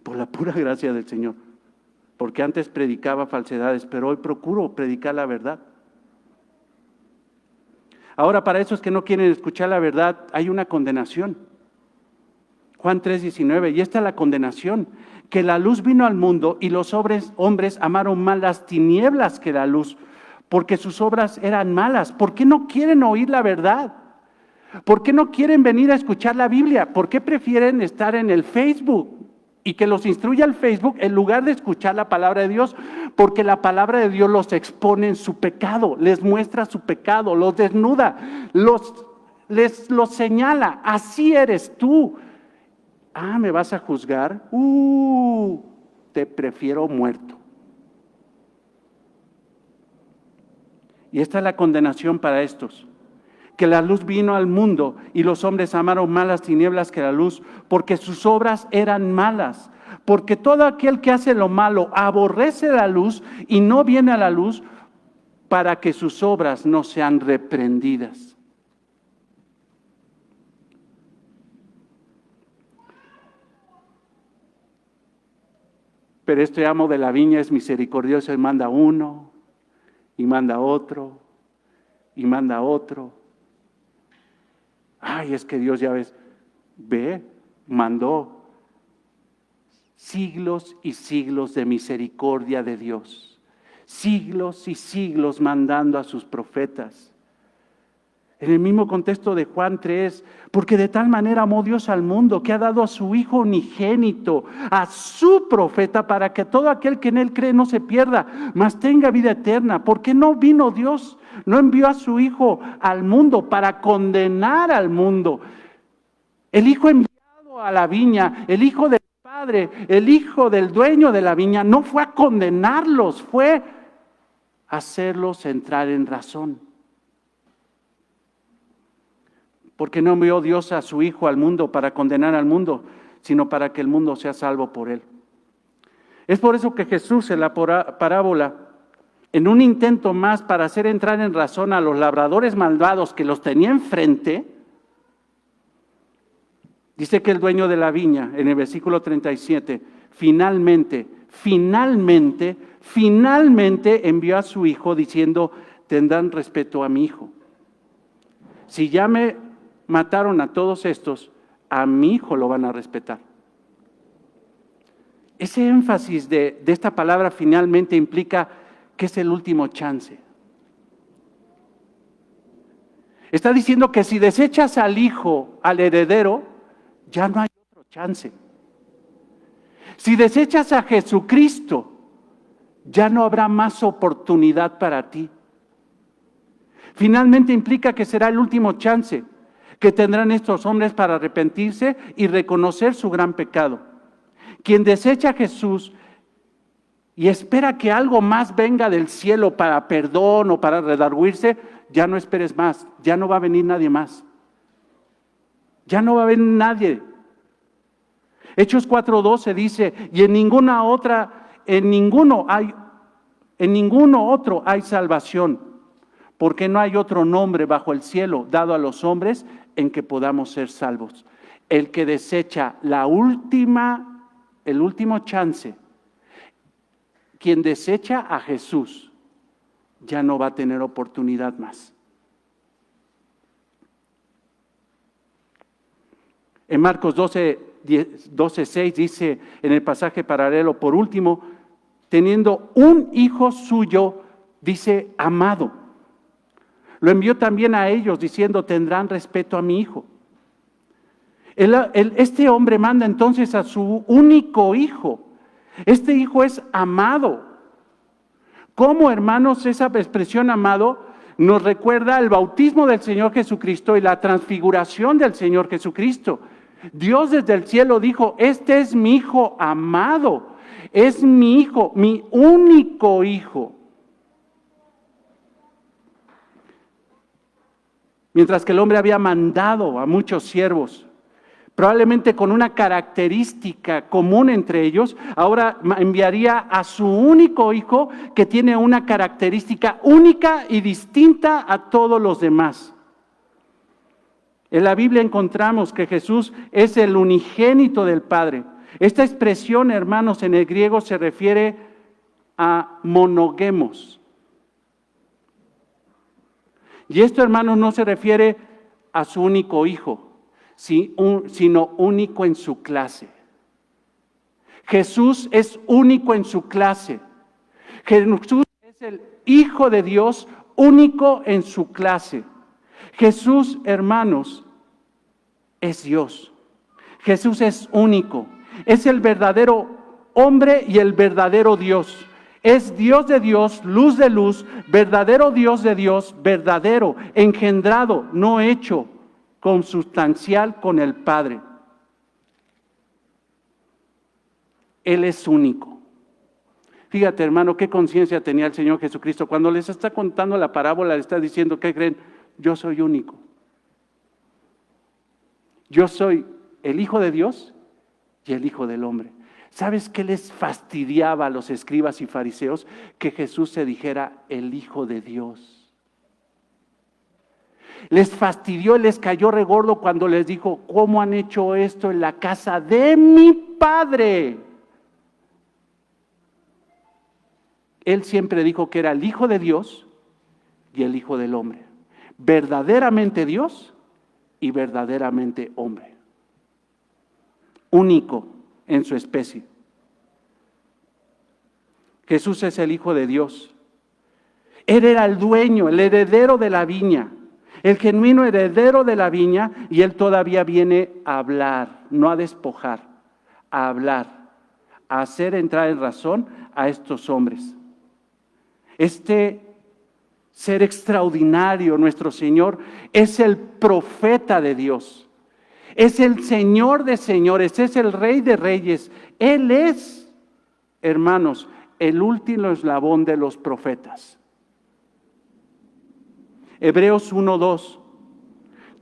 S1: Por la pura gracia del Señor. Porque antes predicaba falsedades, pero hoy procuro predicar la verdad. Ahora, para esos que no quieren escuchar la verdad, hay una condenación. Juan 3:19, y esta es la condenación, que la luz vino al mundo y los hombres amaron más las tinieblas que la luz, porque sus obras eran malas. ¿Por qué no quieren oír la verdad? ¿Por qué no quieren venir a escuchar la Biblia? ¿Por qué prefieren estar en el Facebook y que los instruya el Facebook en lugar de escuchar la palabra de Dios? Porque la palabra de Dios los expone en su pecado, les muestra su pecado, los desnuda, los señala. Así eres tú. ¿Me vas a juzgar? Te prefiero muerto. Y esta es la condenación para estos, que la luz vino al mundo y los hombres amaron más las tinieblas que la luz, porque sus obras eran malas. Porque todo aquel que hace lo malo aborrece la luz y no viene a la luz para que sus obras no sean reprendidas. Pero este amo de la viña es misericordioso y manda uno, y manda otro, y manda otro. Es que Dios, ya ves, mandó siglos y siglos de misericordia de Dios, siglos y siglos mandando a sus profetas. En el mismo contexto de Juan 3, porque de tal manera amó Dios al mundo que ha dado a su Hijo unigénito, a su profeta, para que todo aquel que en él cree no se pierda, mas tenga vida eterna. Porque no vino Dios, no envió a su Hijo al mundo para condenar al mundo. El Hijo enviado a la viña, el Hijo del Padre, el Hijo del dueño de la viña, no fue a condenarlos, fue a hacerlos entrar en razón. Porque no envió Dios a su Hijo al mundo para condenar al mundo, sino para que el mundo sea salvo por él. Es por eso que Jesús en la parábola, en un intento más para hacer entrar en razón a los labradores malvados que los tenía enfrente, dice que el dueño de la viña, en el versículo 37, finalmente envió a su Hijo diciendo: tendrán respeto a mi Hijo. Si ya me mataron a todos estos, a mi Hijo lo van a respetar. Ese énfasis de esta palabra finalmente implica que es el último chance. Está diciendo que si desechas al Hijo, al heredero, ya no hay otro chance. Si desechas a Jesucristo, ya no habrá más oportunidad para ti. Finalmente implica que será el último chance que tendrán estos hombres para arrepentirse y reconocer su gran pecado. Quien desecha a Jesús y espera que algo más venga del cielo para perdón o para redarguirse, ya no esperes más, ya no va a venir nadie más. Ya no va a venir nadie. Hechos 4:12 dice: y en ninguno otro hay salvación, porque no hay otro nombre bajo el cielo dado a los hombres en que podamos ser salvos. El que desecha el último chance, quien desecha a Jesús, ya no va a tener oportunidad más. En Marcos 12:6 dice en el pasaje paralelo: por último, teniendo un hijo suyo, dice, amado, lo envió también a ellos diciendo: tendrán respeto a mi Hijo. Este hombre manda entonces a su único hijo. Este hijo es amado. ¿Cómo, hermanos, esa expresión amado nos recuerda el bautismo del Señor Jesucristo y la transfiguración del Señor Jesucristo? Dios desde el cielo dijo: este es mi Hijo amado, es mi Hijo, mi único Hijo. Mientras que el hombre había mandado a muchos siervos, probablemente con una característica común entre ellos, ahora enviaría a su único hijo que tiene una característica única y distinta a todos los demás. En la Biblia encontramos que Jesús es el unigénito del Padre. Esta expresión, hermanos, en el griego se refiere a monogemos. Y esto, hermanos, no se refiere a su único hijo, sino único en su clase. Jesús es único en su clase. Jesús es el Hijo de Dios, único en su clase. Jesús, hermanos, es Dios. Jesús es único. Es el verdadero hombre y el verdadero Dios. Es Dios de Dios, luz de luz, verdadero Dios de Dios, verdadero, engendrado, no hecho, consubstancial con el Padre. Él es único. Fíjate, hermano, qué conciencia tenía el Señor Jesucristo. Cuando les está contando la parábola, le está diciendo, ¿qué creen? Yo soy único. Yo soy el Hijo de Dios y el Hijo del Hombre. ¿Sabes qué les fastidiaba a los escribas y fariseos? Que Jesús se dijera el Hijo de Dios. Les fastidió, les cayó regordo cuando les dijo, ¿cómo han hecho esto en la casa de mi Padre? Él siempre dijo que era el Hijo de Dios y el Hijo del Hombre. Verdaderamente Dios y verdaderamente hombre. Único en su especie. Jesús es el Hijo de Dios. Él era el dueño, el heredero de la viña, el genuino heredero de la viña, y Él todavía viene a hablar, no a despojar, a hablar, a hacer entrar en razón a estos hombres. Este ser extraordinario, nuestro Señor, es el profeta de Dios. Es el Señor de señores, es el Rey de reyes. Él es, hermanos, el último eslabón de los profetas. Hebreos 1:2.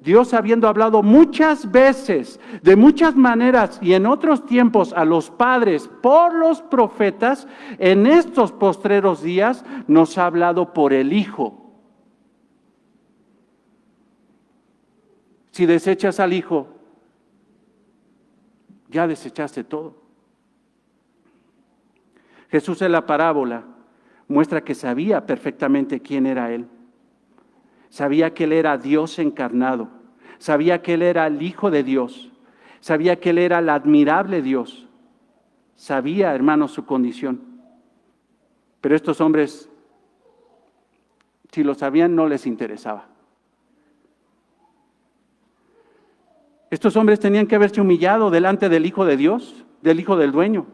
S1: Dios, habiendo hablado muchas veces, de muchas maneras y en otros tiempos a los padres por los profetas, en estos postreros días nos ha hablado por el Hijo. Si desechas al Hijo, ya desechaste todo. Jesús en la parábola muestra que sabía perfectamente quién era Él. Sabía que Él era Dios encarnado. Sabía que Él era el Hijo de Dios. Sabía que Él era el admirable Dios. Sabía, hermanos, su condición. Pero estos hombres, si lo sabían, no les interesaba. Estos hombres tenían que haberse humillado delante del Hijo de Dios, del Hijo del dueño.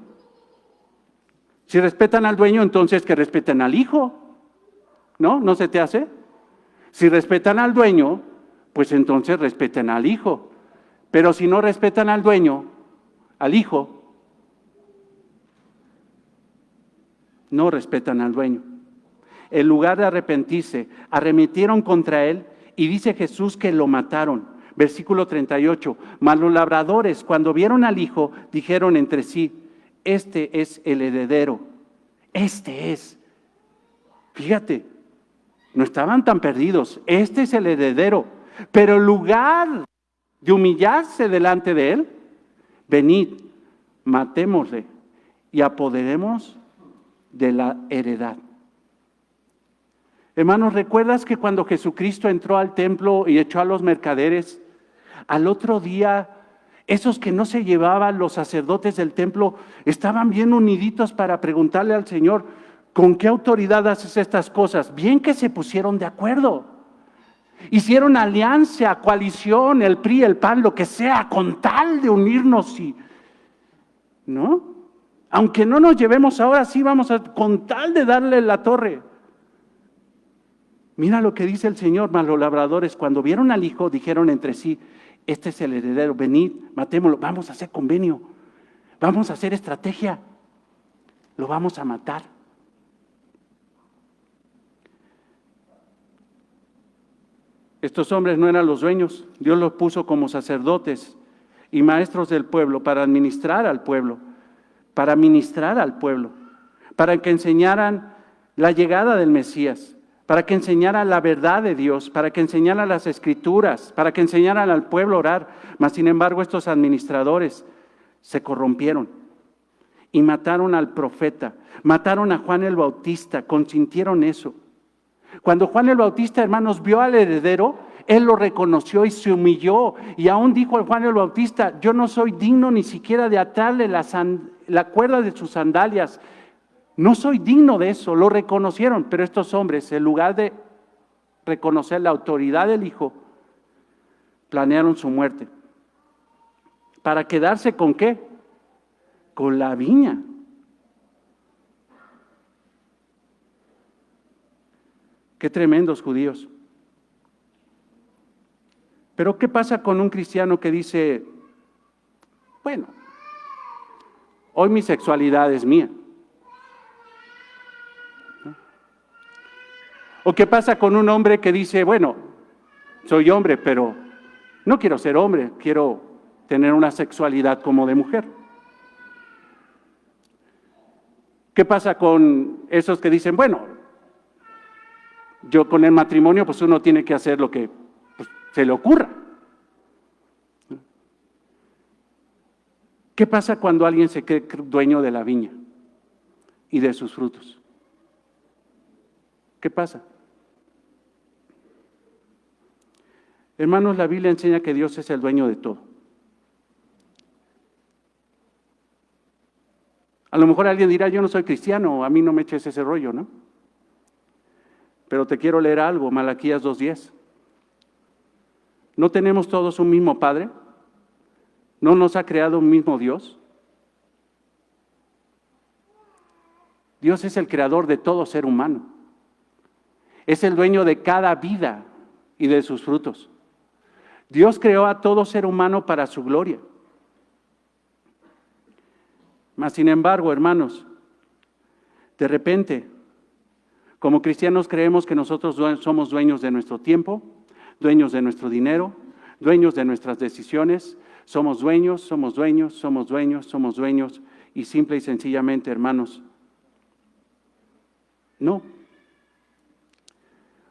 S1: Si respetan al dueño, entonces que respeten al Hijo. ¿No? ¿No se te hace? Si respetan al dueño, pues entonces respeten al Hijo. Pero si no respetan al dueño, al Hijo, no respetan al dueño. En lugar de arrepentirse, arremetieron contra Él y dice Jesús que lo mataron. Versículo 38. Mas los labradores, cuando vieron al Hijo, dijeron entre sí, este es el heredero. Este es. Fíjate. No estaban tan perdidos. Este es el heredero. Pero en lugar de humillarse delante de Él, venid, matémosle y apoderemos de la heredad. Hermanos, ¿recuerdas que cuando Jesucristo entró al templo y echó a los mercaderes, al otro día esos que no se llevaban, los sacerdotes del templo, estaban bien uniditos para preguntarle al Señor, ¿con qué autoridad haces estas cosas? Bien que se pusieron de acuerdo. Hicieron alianza, coalición, el PRI, el PAN, lo que sea, con tal de unirnos ¿no? Aunque no nos llevemos ahora, sí vamos con tal de darle la torre. Mira lo que dice el Señor, mas los labradores, cuando vieron al Hijo, dijeron entre sí, este es el heredero, venid, matémoslo, vamos a hacer convenio, vamos a hacer estrategia, lo vamos a matar. Estos hombres no eran los dueños, Dios los puso como sacerdotes y maestros del pueblo para administrar al pueblo, para ministrar al pueblo, para que enseñaran la llegada del Mesías, para que enseñaran la verdad de Dios, para que enseñaran las Escrituras, para que enseñaran al pueblo a orar. Mas sin embargo estos administradores se corrompieron y mataron al profeta, mataron a Juan el Bautista, consintieron eso. Cuando Juan el Bautista, hermanos, vio al heredero, Él lo reconoció y se humilló. Y aún dijo a Juan el Bautista, yo no soy digno ni siquiera de atarle la cuerda de sus sandalias. No soy digno de eso. Lo reconocieron, pero estos hombres, en lugar de reconocer la autoridad del Hijo, planearon su muerte. ¿Para quedarse con qué? Con la viña. Qué tremendos judíos. Pero ¿qué pasa con un cristiano que dice, bueno, hoy mi sexualidad es mía? ¿O qué pasa con un hombre que dice, bueno, soy hombre, pero no quiero ser hombre, quiero tener una sexualidad como de mujer? ¿Qué pasa con esos que dicen, bueno, yo con el matrimonio pues uno tiene que hacer lo que pues, se le ocurra? ¿Qué pasa cuando alguien se cree dueño de la viña y de sus frutos? ¿Qué pasa? Hermanos, la Biblia enseña que Dios es el dueño de todo. A lo mejor alguien dirá, yo no soy cristiano, a mí no me eches ese rollo, ¿no? Pero te quiero leer algo, Malaquías 2:10. ¿No tenemos todos un mismo Padre? ¿No nos ha creado un mismo Dios? Dios es el creador de todo ser humano. Es el dueño de cada vida y de sus frutos. Dios creó a todo ser humano para su gloria. Mas, sin embargo, hermanos, de repente, como cristianos creemos que nosotros somos dueños de nuestro tiempo, dueños de nuestro dinero, dueños de nuestras decisiones, somos dueños, y simple y sencillamente, hermanos, no.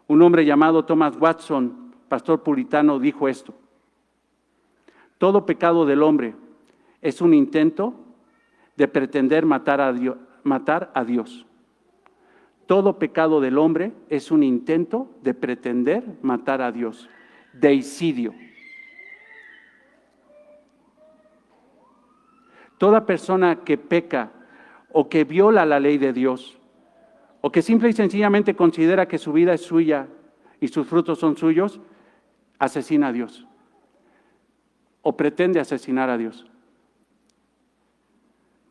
S1: Un hombre llamado Thomas Watson, pastor puritano, dijo esto: todo pecado del hombre es un intento de pretender matar a Dios. Todo pecado del hombre es un intento de pretender matar a Dios. Deicidio. Toda persona que peca o que viola la ley de Dios, o que simple y sencillamente considera que su vida es suya y sus frutos son suyos, asesina a Dios o pretende asesinar a Dios.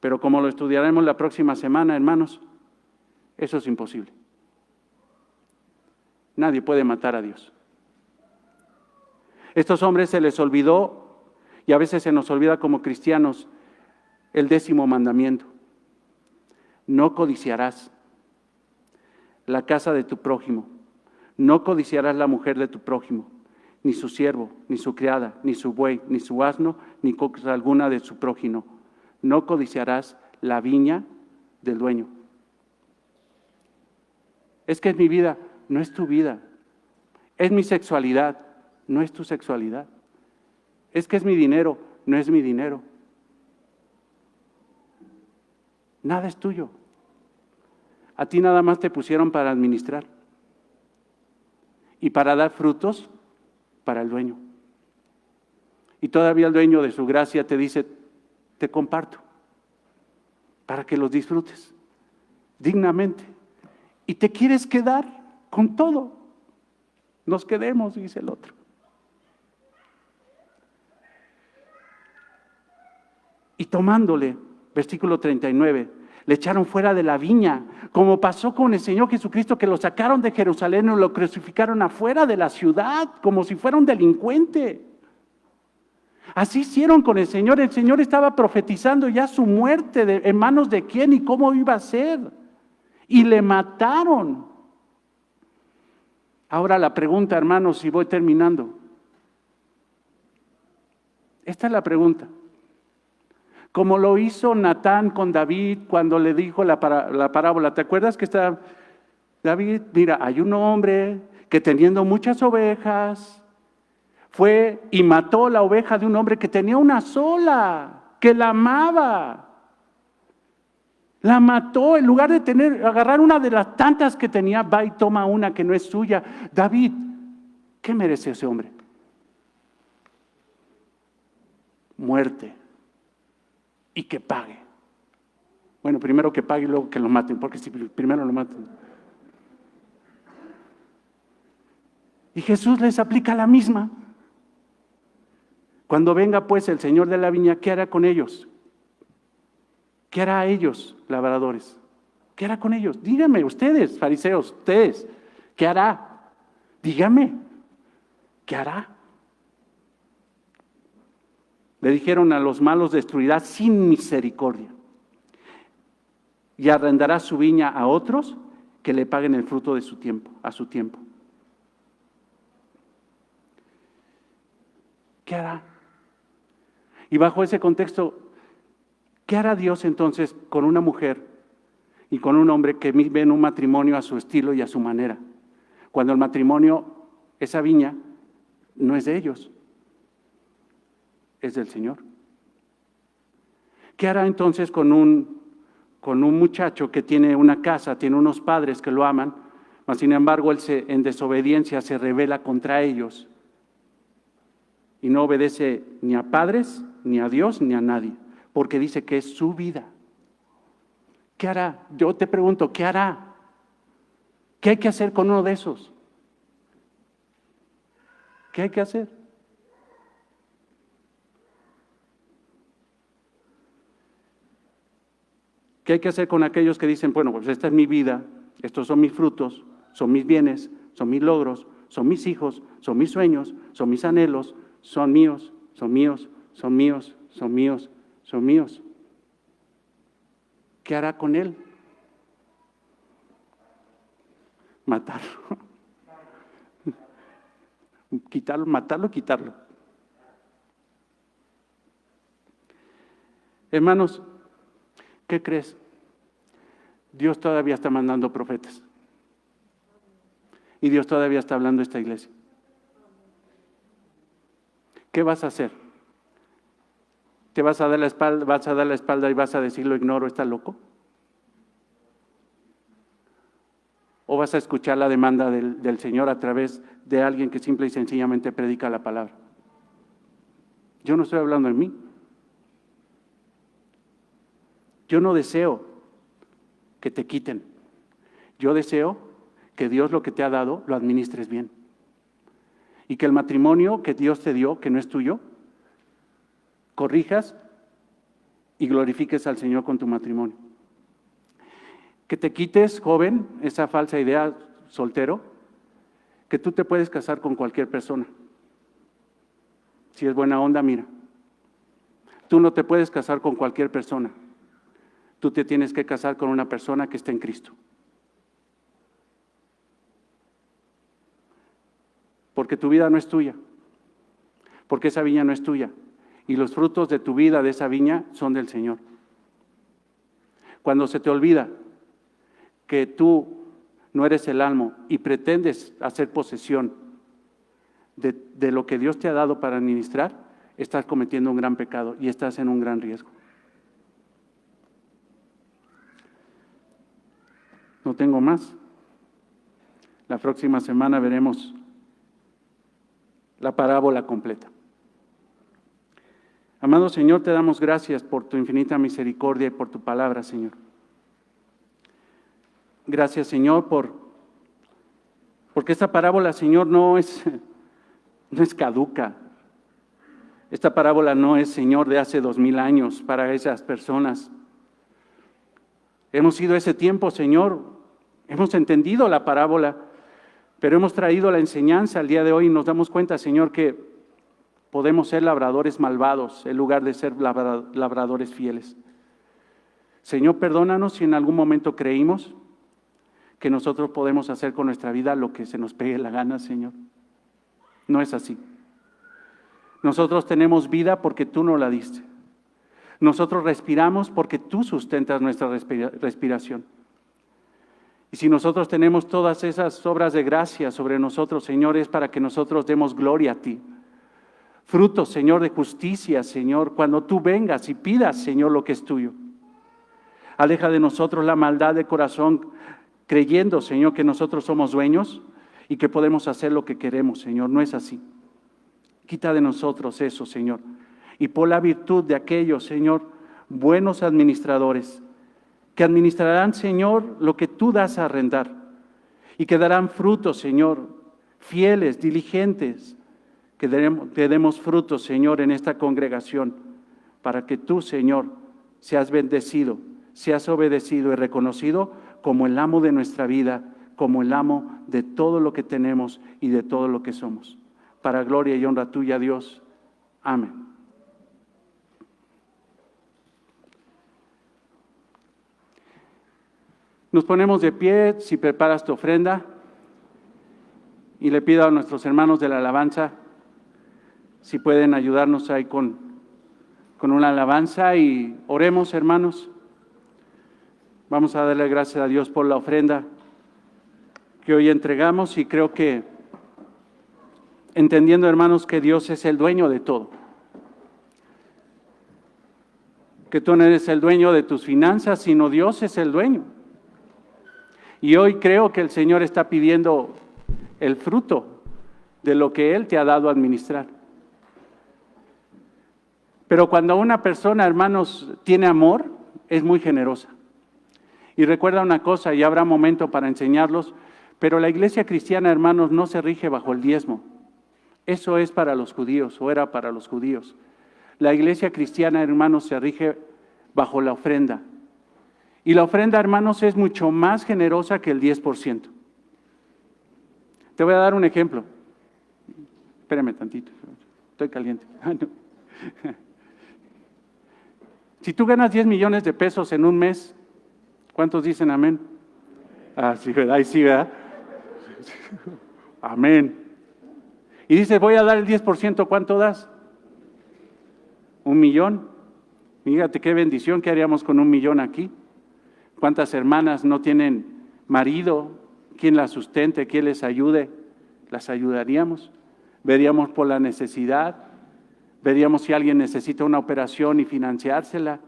S1: Pero como lo estudiaremos la próxima semana, hermanos, eso es imposible. Nadie puede matar a Dios. Estos hombres se les olvidó, y a veces se nos olvida como cristianos, el 10º mandamiento. No codiciarás la casa de tu prójimo. No codiciarás la mujer de tu prójimo, ni su siervo, ni su criada, ni su buey, ni su asno, ni cosa alguna de su prójimo. No codiciarás la viña del dueño. Es que es mi vida, no es tu vida. Es mi sexualidad, no es tu sexualidad. Es que es mi dinero, no es mi dinero. Nada es tuyo. A ti nada más te pusieron para administrar y para dar frutos para el dueño. Y todavía el dueño de su gracia te dice, te comparto para que los disfrutes dignamente. Y te quieres quedar con todo. Nos quedemos, dice el otro. Y tomándole, versículo 39, le echaron fuera de la viña, como pasó con el Señor Jesucristo, que lo sacaron de Jerusalén y lo crucificaron afuera de la ciudad, como si fuera un delincuente. Así hicieron con el Señor estaba profetizando ya su muerte, en manos de quién y cómo iba a ser. Y le mataron. Ahora la pregunta, hermanos, y voy terminando. Esta es la pregunta. Como lo hizo Natán con David cuando le dijo la parábola. ¿Te acuerdas que está David? Mira, hay un hombre que teniendo muchas ovejas, fue y mató la oveja de un hombre que tenía una sola, que la amaba. La mató, en lugar de agarrar una de las tantas que tenía, va y toma una que no es suya. David, ¿Qué merece ese hombre? Muerte. Y que pague. Bueno, primero que pague y luego que lo maten, porque si primero lo matan. Y Jesús les aplica la misma. Cuando venga pues el Señor de la viña, ¿qué hará con ellos? ¿Qué hará a ellos, labradores? ¿Qué hará con ellos? Díganme, ustedes, fariseos, ustedes, ¿qué hará? Díganme, ¿qué hará? Le dijeron: a los malos destruirá sin misericordia y arrendará su viña a otros que le paguen el fruto de su tiempo, a su tiempo. ¿Qué hará? Y bajo ese contexto, ¿qué hará Dios entonces con una mujer y con un hombre que ven un matrimonio a su estilo y a su manera? Cuando el matrimonio, esa viña, no es de ellos, es del Señor. ¿Qué hará entonces con un muchacho que tiene una casa, tiene unos padres que lo aman, mas sin embargo él en desobediencia se rebela contra ellos y no obedece ni a padres, ni a Dios, ni a nadie, porque dice que es su vida? ¿Qué hará? Yo te pregunto, ¿qué hará? ¿Qué hay que hacer con uno de esos? ¿Qué hay que hacer? ¿Qué hay que hacer con aquellos que dicen: bueno, pues esta es mi vida, estos son mis frutos, son mis bienes, son mis logros, son mis hijos, son mis sueños, son mis anhelos, son míos, son míos, son míos, son míos, son míos? ¿Qué hará con él? Matarlo. Quitarlo, matarlo, quitarlo. Hermanos, ¿qué crees? Dios todavía está mandando profetas. Y Dios todavía está hablando a esta iglesia. ¿Qué vas a hacer? ¿Te vas a dar la espalda y vas a decir: lo ignoro, está loco? ¿O vas a escuchar la demanda del Señor a través de alguien que simple y sencillamente predica la palabra? Yo no estoy hablando de mí. Yo no deseo que te quiten. Yo deseo que Dios lo que te ha dado lo administres bien. Y que el matrimonio que Dios te dio, que no es tuyo, corrijas y glorifiques al Señor con tu matrimonio. Que te quites, joven, esa falsa idea, soltero, que tú te puedes casar con cualquier persona. Si es buena onda, mira. Tú no te puedes casar con cualquier persona. Tú te tienes que casar con una persona que esté en Cristo. Porque tu vida no es tuya. Porque esa viña no es tuya. Y los frutos de tu vida, de esa viña, son del Señor. Cuando se te olvida que tú no eres el almo y pretendes hacer posesión de lo que Dios te ha dado para administrar, estás cometiendo un gran pecado y estás en un gran riesgo. No tengo más. La próxima semana veremos la parábola completa. Amado Señor, te damos gracias por tu infinita misericordia y por tu palabra, Señor. Gracias, Señor, porque esta parábola, Señor, no es caduca. Esta parábola no es, Señor, de hace 2000 años para esas personas. Hemos ido ese tiempo, Señor, hemos entendido la parábola, pero hemos traído la enseñanza al día de hoy y nos damos cuenta, Señor, que podemos ser labradores malvados en lugar de ser labradores fieles. Señor, perdónanos si en algún momento creímos que nosotros podemos hacer con nuestra vida lo que se nos pegue la gana, Señor. No es así. Nosotros tenemos vida porque tú nos la diste. Nosotros respiramos porque tú sustentas nuestra respiración. Y si nosotros tenemos todas esas obras de gracia sobre nosotros, Señor, es para que nosotros demos gloria a ti. Frutos, Señor, de justicia, Señor, cuando tú vengas y pidas, Señor, lo que es tuyo. Aleja de nosotros la maldad de corazón, creyendo, Señor, que nosotros somos dueños y que podemos hacer lo que queremos, Señor. No es así. Quita de nosotros eso, Señor. Y por la virtud de aquellos, Señor, buenos administradores, que administrarán, Señor, lo que tú das a arrendar y que darán frutos, Señor, fieles, diligentes, que demos frutos, Señor, en esta congregación, para que tú, Señor, seas bendecido, seas obedecido y reconocido como el amo de nuestra vida, como el amo de todo lo que tenemos y de todo lo que somos. Para gloria y honra tuya, Dios. Amén. Nos ponemos de pie si preparas tu ofrenda y le pido a nuestros hermanos de la alabanza si pueden ayudarnos ahí con una alabanza y oremos, hermanos. Vamos a darle gracias a Dios por la ofrenda que hoy entregamos y creo que entendiendo, hermanos, que Dios es el dueño de todo. Que tú no eres el dueño de tus finanzas, sino Dios es el dueño. Y hoy creo que el Señor está pidiendo el fruto de lo que Él te ha dado a administrar. Pero cuando una persona, hermanos, tiene amor, es muy generosa. Y recuerda una cosa, y habrá momento para enseñarlos, pero la iglesia cristiana, hermanos, no se rige bajo el diezmo. Eso es para los judíos, o era para los judíos. La iglesia cristiana, hermanos, se rige bajo la ofrenda. Y la ofrenda, hermanos, es mucho más generosa que el 10%. Te voy a dar un ejemplo. Espérame tantito, estoy caliente. Si tú ganas 10 millones de pesos en un mes, ¿cuántos dicen amén? Ah, sí, ¿verdad? Ahí sí, ¿verdad? Amén. Y dices, voy a dar el 10%, ¿cuánto das? 1 millón. Fíjate qué bendición, ¿qué haríamos con 1 millón aquí? ¿Cuántas hermanas no tienen marido? ¿Quién las sustente? ¿Quién les ayude? ¿Las ayudaríamos? Veríamos por la necesidad. Veríamos si alguien necesita una operación y financiársela.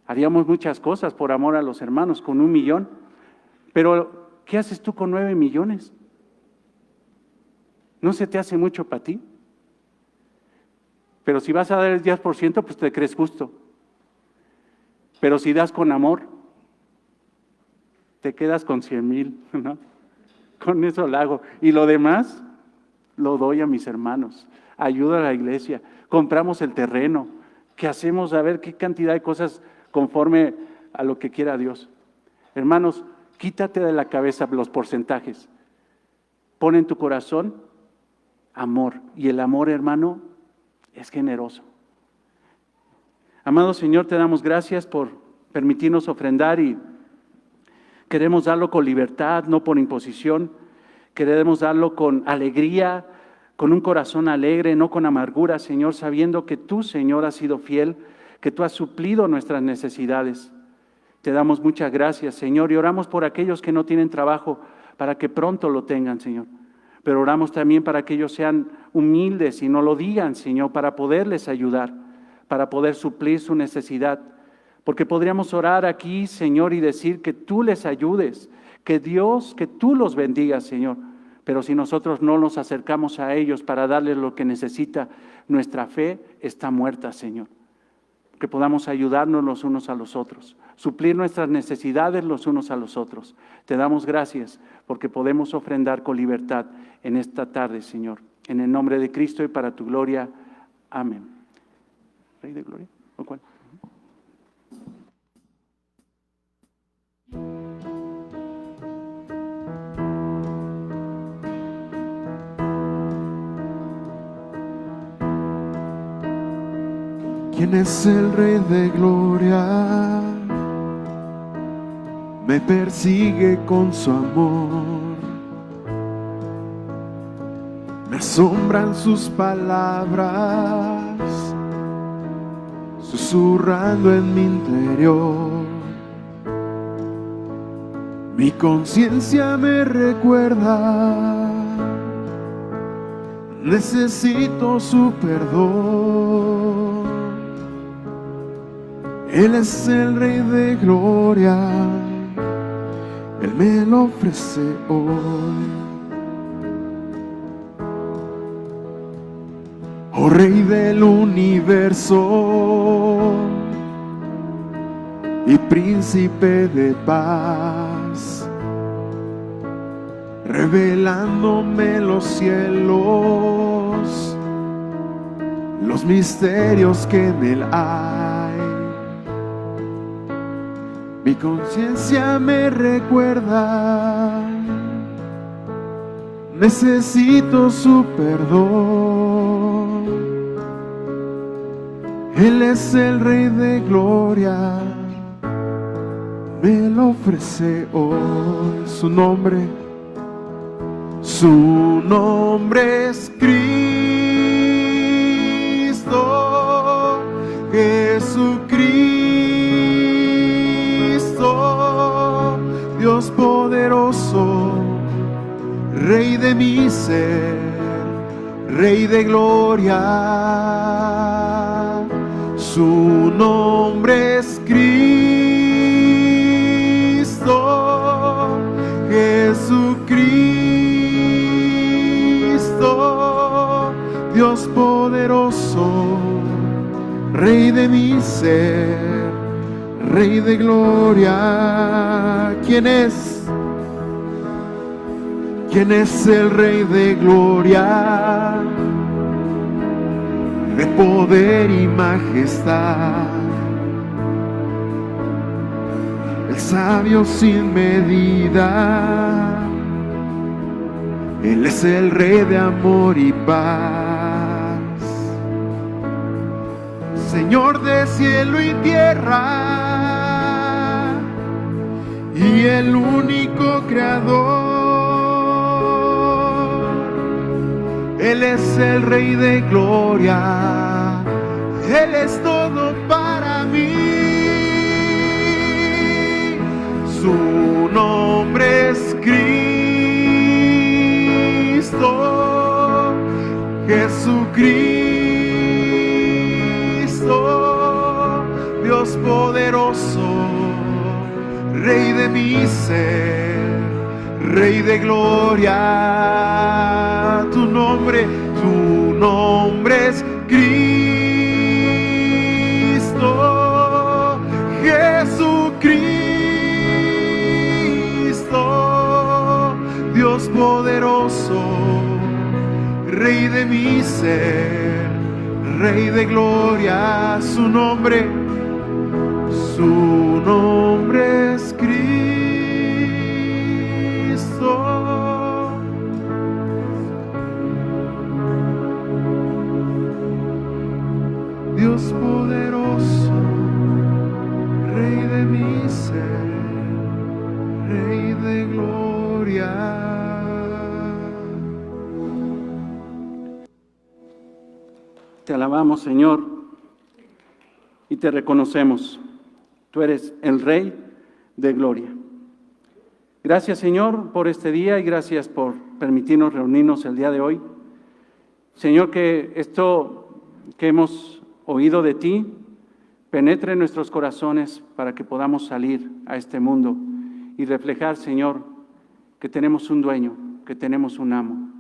S1: Haríamos muchas cosas por amor a los hermanos con 1 millón. Pero, ¿qué haces tú con 9 millones? ¿No se te hace mucho para ti? Pero si vas a dar el 10%, pues te crees justo. Pero si das con amor, te quedas con 100,000, ¿no? Con eso lo hago. Y lo demás, lo doy a mis hermanos. Ayudo a la iglesia. Compramos el terreno. ¿Qué hacemos? A ver qué cantidad de cosas conforme a lo que quiera Dios. Hermanos, quítate de la cabeza los porcentajes. Pon en tu corazón amor. Y el amor, hermano, es generoso. Amado Señor, te damos gracias por permitirnos ofrendar y queremos darlo con libertad, no por imposición. Queremos darlo con alegría, con un corazón alegre, no con amargura, Señor, sabiendo que tú, Señor, has sido fiel, que tú has suplido nuestras necesidades. Te damos muchas gracias, Señor, y oramos por aquellos que no tienen trabajo, para que pronto lo tengan, Señor. Pero oramos también para que ellos sean humildes y no lo digan, Señor, para poderles ayudar, para poder suplir su necesidad. Porque podríamos orar aquí, Señor, y decir que tú les ayudes, que Dios, que tú los bendigas, Señor. Pero si nosotros no nos acercamos a ellos para darles lo que necesita, nuestra fe está muerta, Señor. Que podamos ayudarnos los unos a los otros, suplir nuestras necesidades los unos a los otros. Te damos gracias porque podemos ofrendar con libertad en esta tarde, Señor. En el nombre de Cristo y para tu gloria. Amén. ¿Rey de gloria? ¿O cuál?
S2: ¿Quién es el Rey de gloria? Me persigue con su amor. Me asombran sus palabras, susurrando en mi interior. Mi conciencia me recuerda, necesito su perdón. Él es el Rey de gloria, Él me lo ofrece hoy. Oh Rey del universo y Príncipe de paz, revelándome los cielos, los misterios que en él hay. Mi conciencia me recuerda, necesito su perdón. Él es el Rey de gloria, me lo ofrece hoy. Su nombre es Cristo, Jesucristo, Dios poderoso, Rey de mi ser, Rey de gloria. Su nombre es Cristo, Jesucristo, Dios poderoso, Rey de mi ser, Rey de gloria. ¿Quién es? ¿Quién es el Rey de gloria? De poder y majestad, el sabio sin medida. Él es el Rey de amor y paz, Señor de cielo y tierra, y el único creador. Él es el Rey de gloria, Él es todo para mí. Su nombre es Cristo, Jesucristo, Dios poderoso, Rey de mi ser, Rey de gloria. Tu nombre es Cristo, Jesucristo, Dios poderoso, Rey de mi ser, Rey de gloria. Su nombre es Cristo. Dios poderoso, Rey de mi ser, Rey de gloria.
S1: Te alabamos, Señor, y te reconocemos. Tú eres el Rey de gloria. Gracias, Señor, por este día y gracias por permitirnos reunirnos el día de hoy. Señor, que esto que hemos oído de ti penetre en nuestros corazones para que podamos salir a este mundo y reflejar, Señor, que tenemos un dueño, que tenemos un amo,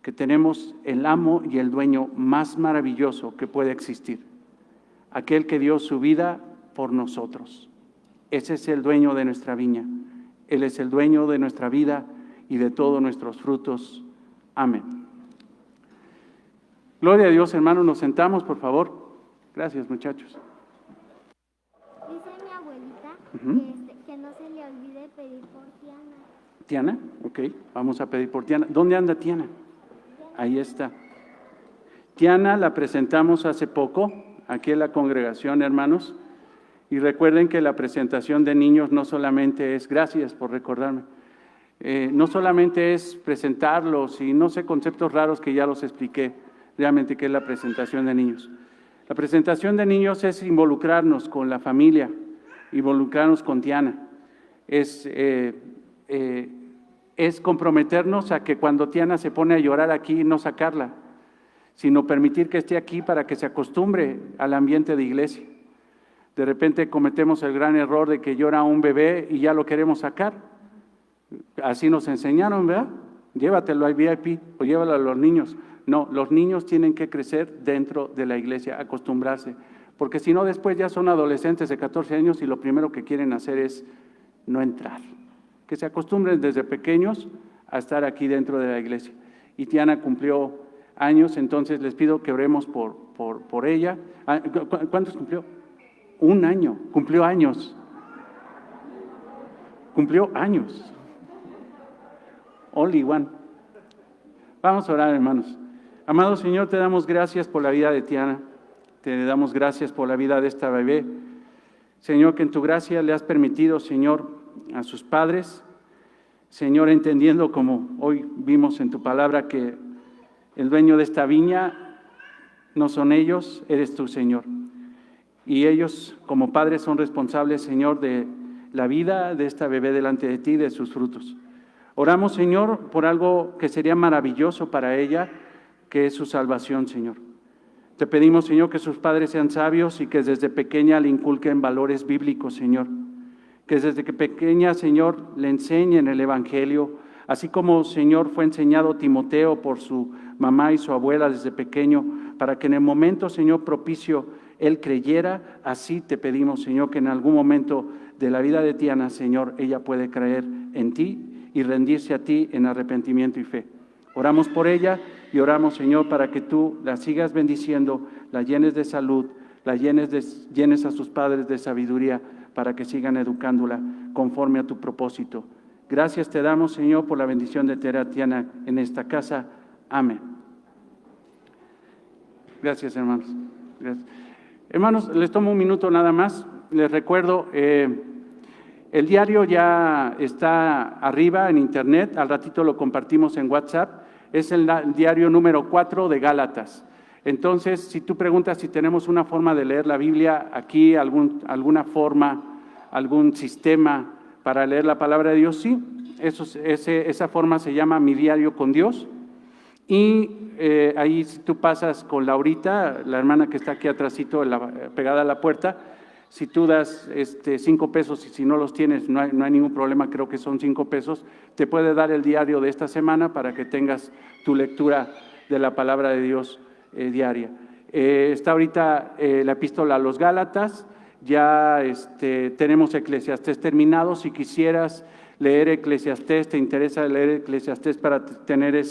S1: que tenemos el amo y el dueño más maravilloso que puede existir, aquel que dio su vida por nosotros. Ese es el dueño de nuestra viña, Él es el dueño de nuestra vida y de todos nuestros frutos. Amén. Gloria a Dios, hermanos, nos sentamos, por favor. Gracias, muchachos.
S3: Dice mi abuelita que no se le olvide pedir por Tiana.
S1: ¿Tiana? Ok, vamos a pedir por Tiana. ¿Dónde anda Tiana? Ahí está. Tiana la presentamos hace poco, aquí en la congregación, hermanos. Y recuerden que la presentación de niños no solamente es, gracias por recordarme, no solamente es presentarlos y no sé, conceptos raros que ya los expliqué, realmente qué es la presentación de niños. La presentación de niños es involucrarnos con la familia, involucrarnos con Tiana. Es comprometernos a que cuando Tiana se pone a llorar aquí, no sacarla, sino permitir que esté aquí para que se acostumbre al ambiente de iglesia. De repente cometemos el gran error de que llora un bebé y ya lo queremos sacar. Así nos enseñaron, ¿verdad? llévatelo al VIP o llévalo a los niños. No, los niños tienen que crecer dentro de la iglesia, acostumbrarse, porque si no después ya son adolescentes de 14 años y lo primero que quieren hacer es no entrar. Que se acostumbren desde pequeños a estar aquí dentro de la iglesia. Y Tiana cumplió años, entonces les pido que oremos por ella. ¿Cuántos cumplió? 1 año, cumplió años. Cumplió años. Only one. Vamos a orar, hermanos. Amado Señor, te damos gracias por la vida de Tiana. Te damos gracias por la vida de esta bebé. Señor, que en tu gracia le has permitido, Señor, a sus padres, Señor, entendiendo como hoy vimos en tu palabra que el dueño de esta viña no son ellos, eres tú, Señor. Y ellos como padres son responsables, Señor, de la vida de esta bebé delante de ti, de sus frutos. Oramos, Señor, por algo que sería maravilloso para ella, que es su salvación, Señor. Te pedimos, Señor, que sus padres sean sabios y que desde pequeña le inculquen valores bíblicos, Señor. Que desde que pequeña, Señor, le enseñen el Evangelio, así como, Señor, fue enseñado Timoteo por su mamá y su abuela desde pequeño, para que en el momento, Señor, propicio, él creyera. Así te pedimos, Señor, que en algún momento de la vida de Tiana, Señor, ella puede creer en ti y rendirse a ti en arrepentimiento y fe. Oramos por ella y oramos, Señor, para que tú la sigas bendiciendo, la llenes de salud, la llenes a sus padres de sabiduría, para que sigan educándola conforme a tu propósito. Gracias te damos, Señor, por la bendición de tener a Tiana en esta casa. Amén. Gracias, hermanos. Gracias. Hermanos, les tomo un minuto nada más. Les recuerdo, el diario ya está arriba en internet, al ratito lo compartimos en WhatsApp. Es el diario número 4 de Gálatas. Entonces, si tú preguntas si tenemos una forma de leer la Biblia aquí, alguna forma, algún sistema para leer la palabra de Dios, sí, esa forma se llama Mi Diario con Dios. Y ahí si tú pasas con Laurita, la hermana que está aquí atrásito, pegada a la puerta, si tú das 5 pesos y si no los tienes, no hay ningún problema, creo que son 5 pesos, te puede dar el diario de esta semana para que tengas tu lectura de la palabra de Dios diaria. Está ahorita la epístola a los Gálatas, ya tenemos Eclesiastés terminado. Si quisieras leer Eclesiastés, te interesa leer Eclesiastés para tener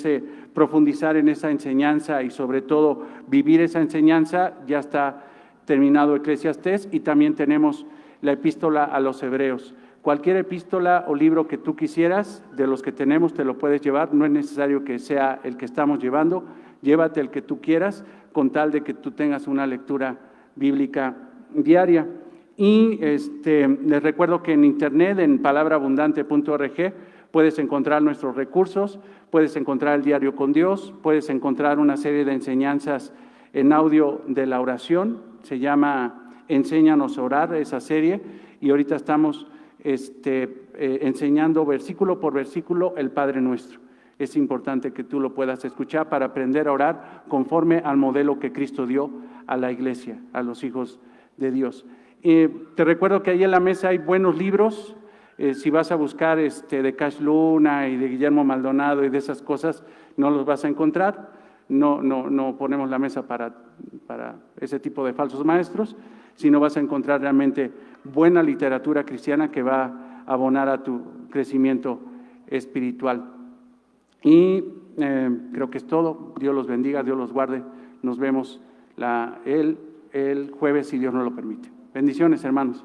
S1: profundizar en esa enseñanza y sobre todo vivir esa enseñanza, ya está terminado Eclesiastés. Y también tenemos la epístola a los Hebreos. Cualquier epístola o libro que tú quisieras, de los que tenemos, te lo puedes llevar. No es necesario que sea el que estamos llevando. Llévate el que tú quieras, con tal de que tú tengas una lectura bíblica diaria. Y les recuerdo que en internet, en palabraabundante.org, puedes encontrar nuestros recursos, puedes encontrar el diario con Dios, puedes encontrar una serie de enseñanzas en audio de la oración. Se llama Enséñanos a orar, esa serie, y ahorita estamos enseñando versículo por versículo el Padre Nuestro. Es importante que tú lo puedas escuchar para aprender a orar conforme al modelo que Cristo dio a la iglesia, a los hijos de Dios. Te recuerdo que ahí en la mesa hay buenos libros. Si vas a buscar de Cash Luna y de Guillermo Maldonado y de esas cosas, no los vas a encontrar. No ponemos la mesa para ese tipo de falsos maestros, sino vas a encontrar realmente buena literatura cristiana que va a abonar a tu crecimiento espiritual. Y creo que es todo. Dios los bendiga, Dios los guarde. Nos vemos el jueves, si Dios nos lo permite. Bendiciones, hermanos.